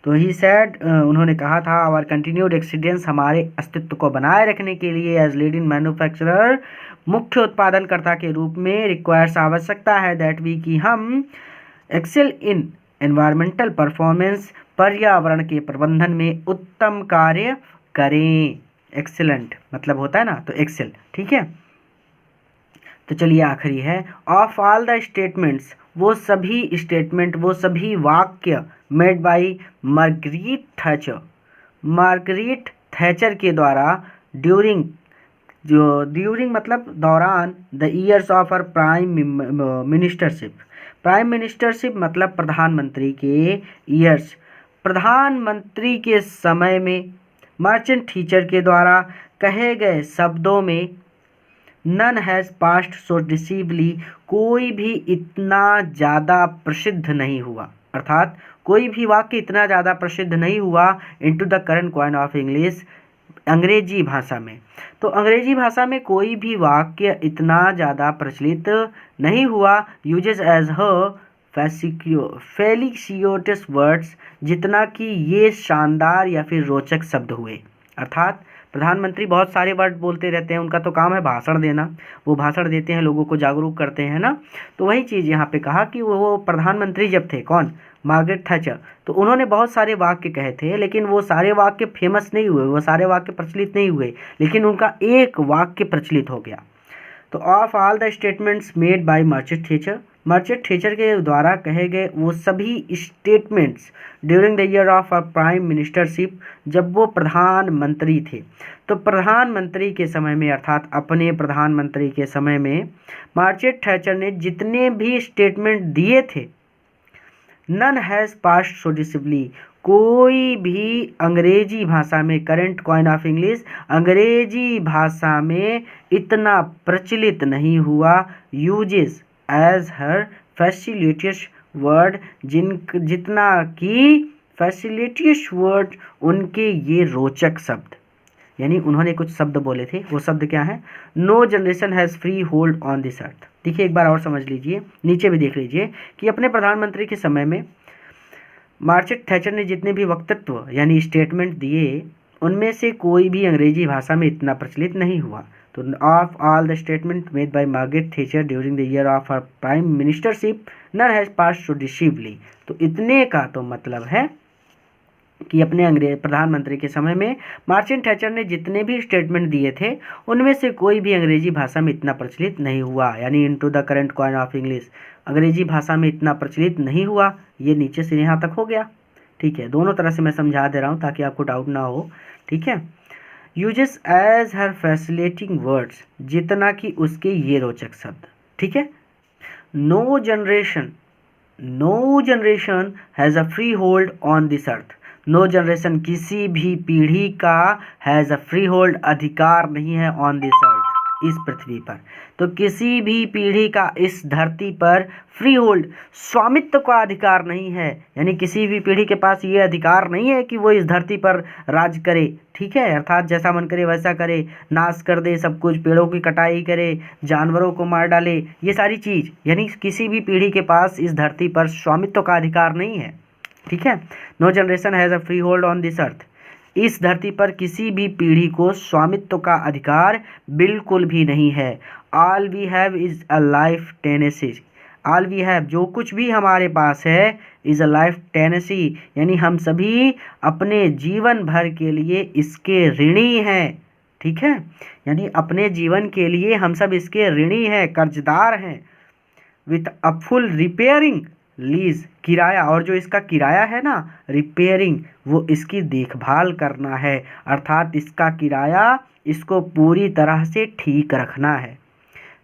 तो ही सेड उन्होंने कहा था, आवर कंटिन्यूड एक्सीडेंस हमारे अस्तित्व को बनाए रखने के लिए, एज लीडिंग मैन्युफैक्चरर मुख्य उत्पादनकर्ता के रूप में, रिक्वायर्स आवश्यकता है, दैट वी कि हम एक्सेल इन एनवायरमेंटल परफॉर्मेंस पर्यावरण के प्रबंधन में उत्तम कार्य करें। एक्सेलेंट मतलब होता है ना, तो एक्सेल। ठीक है, तो चलिए आखिरी है, ऑफ ऑल द स्टेटमेंट्स, वो सभी स्टेटमेंट, वो सभी वाक्य मेड बाई मार्गरेट थैचर के द्वारा ड्यूरिंग मतलब दौरान, the years of her prime ministership मतलब प्रधानमंत्री के ईयर्स, प्रधानमंत्री के समय में, मर्चेंट टीचर के द्वारा कहे गए शब्दों में, नन हैज़ पास्ट सो डिसीवली, कोई भी इतना ज़्यादा प्रसिद्ध नहीं हुआ, अर्थात कोई भी वाक्य इतना ज़्यादा प्रसिद्ध नहीं हुआ into the current coin of English, अंग्रेजी भाषा में। तो अंग्रेजी भाषा में कोई भी वाक्य इतना ज़्यादा प्रचलित नहीं हुआ, यूजेस एज फेलिसियोटस वर्ड्स, जितना कि ये शानदार या फिर रोचक शब्द हुए। अर्थात प्रधानमंत्री बहुत सारे वर्ड बोलते रहते हैं, उनका तो काम है भाषण देना, वो भाषण देते हैं, लोगों को जागरूक करते हैं ना। तो वही चीज़ यहाँ पे कहा कि वो प्रधानमंत्री जब थे, कौन, मार्गरेट थैचर, तो उन्होंने बहुत सारे वाक्य कहे थे, लेकिन वो सारे वाक्य फेमस नहीं हुए, वो सारे वाक्य प्रचलित नहीं हुए, लेकिन उनका एक वाक्य प्रचलित हो गया। तो of all the statements made by merchant Thatcher के द्वारा कहे गए वो सभी statements during the year of prime ministership, जब वो प्रधानमंत्री थे, तो प्रधानमंत्री के समय में, अर्थात अपने प्रधानमंत्री के समय में मर्चेंट थैचर ने जितने भी स्टेटमेंट दिए थे, नन हैज़ पास्ट सो डिसिवली, कोई भी अंग्रेजी भाषा में, करेंट कॉइन ऑफ इंग्लिश, अंग्रेजी भाषा में इतना प्रचलित नहीं हुआ, यूजेस एज हर फैसिलिटियस वर्ड, जितना कि फैसिलिटियस वर्ड उनके ये रोचक शब्द, यानी उन्होंने कुछ शब्द बोले थे, वो शब्द क्या है, no generation has freehold on this earth. देखिए एक बार और समझ लीजिए, नीचे भी देख लीजिए कि अपने प्रधानमंत्री के समय में मर्चेंट थैचर ने जितने भी वक्तव्य यानी स्टेटमेंट दिए, उनमें से कोई भी अंग्रेजी भाषा में इतना प्रचलित नहीं हुआ। तो of all the statement made by Margaret Thatcher during the year of her prime ministership none has pass decisively. तो इतने का तो मतलब है कि अपने अंग्रेज प्रधानमंत्री के समय में मार्गरेट थैचर ने जितने भी स्टेटमेंट दिए थे उनमें से कोई भी अंग्रेजी भाषा में इतना प्रचलित नहीं हुआ, यानी into the current coin of English अंग्रेजी भाषा में इतना प्रचलित नहीं हुआ। ये नीचे से यहाँ तक हो गया, ठीक है। दोनों तरह से मैं समझा दे रहा हूँ ताकि आपको डाउट ना हो, ठीक है। Uses as her facilitating words, जितना कि उसके ये रोचक शब्द, ठीक है। No generation has a freehold on this earth. No generation, किसी भी पीढ़ी का हैज़ अ फ्री होल्ड, अधिकार नहीं है ऑन दिस अर्थ, इस पृथ्वी पर। तो किसी भी पीढ़ी का इस धरती पर फ्री होल्ड, स्वामित्व का अधिकार नहीं है, यानी किसी भी पीढ़ी के पास ये अधिकार नहीं है कि वो इस धरती पर राज करे, ठीक है। अर्थात जैसा मन करे वैसा करे, नाश कर दे सब कुछ, पेड़ों की कटाई करे, जानवरों को मार डाले, ये सारी चीज़, यानी किसी भी पीढ़ी के पास इस धरती पर स्वामित्व का अधिकार नहीं है, ठीक है। No generation has a freehold on this earth, इस धरती पर किसी भी पीढ़ी को स्वामित्व का अधिकार बिल्कुल भी नहीं है। All we have is a life tenancy, all we have, जो कुछ भी हमारे पास है, इज़ अ लाइफ टेनेसी, यानी हम सभी अपने जीवन भर के लिए इसके ऋणी हैं, ठीक है। यानी अपने जीवन के लिए हम सब इसके ऋणी हैं, कर्जदार हैं। With a full repairing lease, किराया, और जो इसका किराया है ना, रिपेयरिंग, वो इसकी देखभाल करना है, अर्थात इसका किराया इसको पूरी तरह से ठीक रखना है,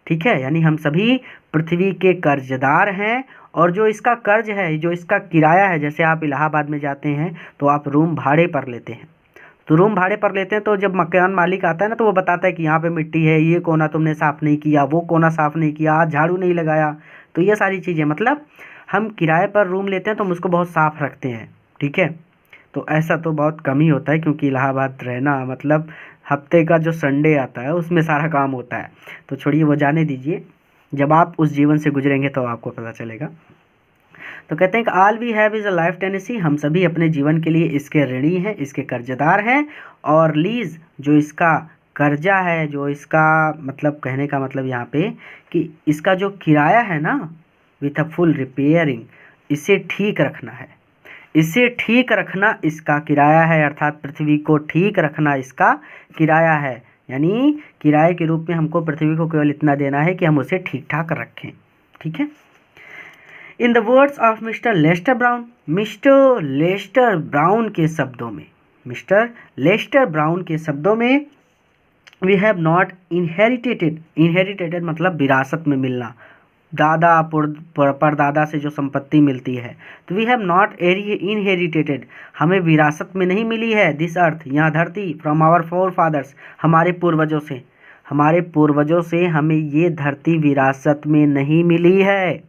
ठीक है। यानी हम सभी पृथ्वी के कर्जदार हैं, और जो इसका कर्ज है, जो इसका किराया है, जैसे आप इलाहाबाद में जाते हैं तो आप रूम भाड़े पर लेते हैं, तो रूम भाड़े पर लेते हैं, तो जब मकान मालिक आता है ना तो वो बताता है कि यहाँ पे मिट्टी है, ये कोना तुमने साफ़ नहीं किया, वो कोना साफ़ नहीं किया, आज झाड़ू नहीं लगाया। तो ये सारी चीज़ें, मतलब हम किराए पर रूम लेते हैं तो हम उसको बहुत साफ़ रखते हैं, ठीक है। तो ऐसा तो बहुत कम ही होता है, क्योंकि इलाहाबाद रहना मतलब हफ्ते का जो संडे आता है उसमें सारा काम होता है। तो छोड़िए, वो जाने दीजिए, जब आप उस जीवन से गुजरेंगे तो आपको पता चलेगा। तो कहते हैं कि all we have is a life tenancy, हम सभी अपने जीवन के लिए इसके ऋणी हैं, इसके कर्जदार हैं। और लीज, जो इसका कर्जा है, जो इसका मतलब कहने का मतलब यहाँ पे कि इसका जो किराया है ना, विथ अ फुल रिपेयरिंग, इसे ठीक रखना है, इसे ठीक रखना इसका किराया है, अर्थात पृथ्वी को ठीक रखना इसका किराया है। यानी किराए के रूप में हमको पृथ्वी को केवल इतना देना है कि हम उसे ठीक ठाक रखें, ठीक है। In the words of mister Lester Brown, mister Lester Brown के शब्दों में, मिस्टर लेस्टर ब्राउन के शब्दों में, we have not inherited, inherited मतलब विरासत में मिलना, दादा परदादा से जो संपत्ति मिलती है, तो वी हैव नॉट इनहेरिटेटेड, हमें विरासत में नहीं मिली है, दिस अर्थ, यहाँ धरती, फ्रॉम आवर फोर फादर्स, हमारे पूर्वजों से, हमारे पूर्वजों से हमें ये धरती विरासत में नहीं मिली है।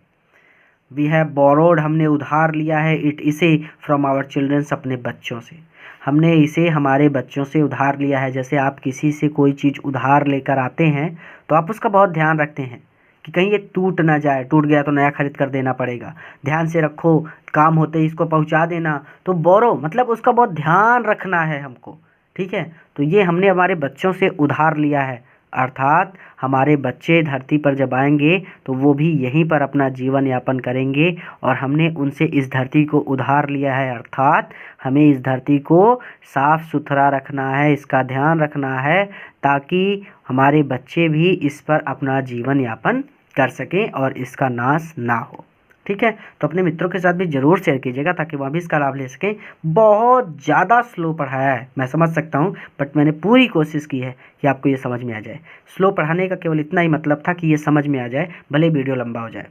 वी हैव बोरोड, हमने उधार लिया है, इट, इसे, फ्रॉम आवर चिल्ड्रंस, अपने बच्चों से, हमने इसे हमारे बच्चों से उधार लिया है। जैसे आप किसी से कोई चीज़ उधार लेकर आते हैं तो आप उसका बहुत ध्यान रखते हैं कि कहीं ये टूट ना जाए, टूट गया तो नया खरीद कर देना पड़ेगा, ध्यान से रखो, काम होते ही इसको पहुंचा देना। तो बोरो मतलब उसका बहुत ध्यान रखना है हमको, ठीक है। तो ये हमने हमारे बच्चों से उधार लिया है, अर्थात हमारे बच्चे धरती पर जब आएंगे तो वो भी यहीं पर अपना जीवन यापन करेंगे, और हमने उनसे इस धरती को उधार लिया है, अर्थात हमें इस धरती को साफ़ सुथरा रखना है, इसका ध्यान रखना है, ताकि हमारे बच्चे भी इस पर अपना जीवन यापन कर सकें और इसका नाश ना हो, ठीक है। तो अपने मित्रों के साथ भी ज़रूर शेयर कीजिएगा ताकि वह भी इसका लाभ ले सकें। बहुत ज़्यादा स्लो पढ़ाया है, मैं समझ सकता हूँ, बट मैंने पूरी कोशिश की है कि आपको ये समझ में आ जाए। स्लो पढ़ाने का केवल इतना ही मतलब था कि ये समझ में आ जाए, भले वीडियो लंबा हो जाए।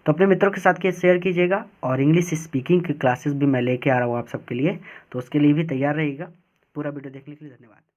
तो अपने मित्रों के साथ शेयर कीजिएगा, और इंग्लिश स्पीकिंग की क्लासेस भी मैं लेके आ रहा हूँ आप सबके लिए, तो उसके लिए भी तैयार रहिएगा। पूरा वीडियो देखने के लिए धन्यवाद।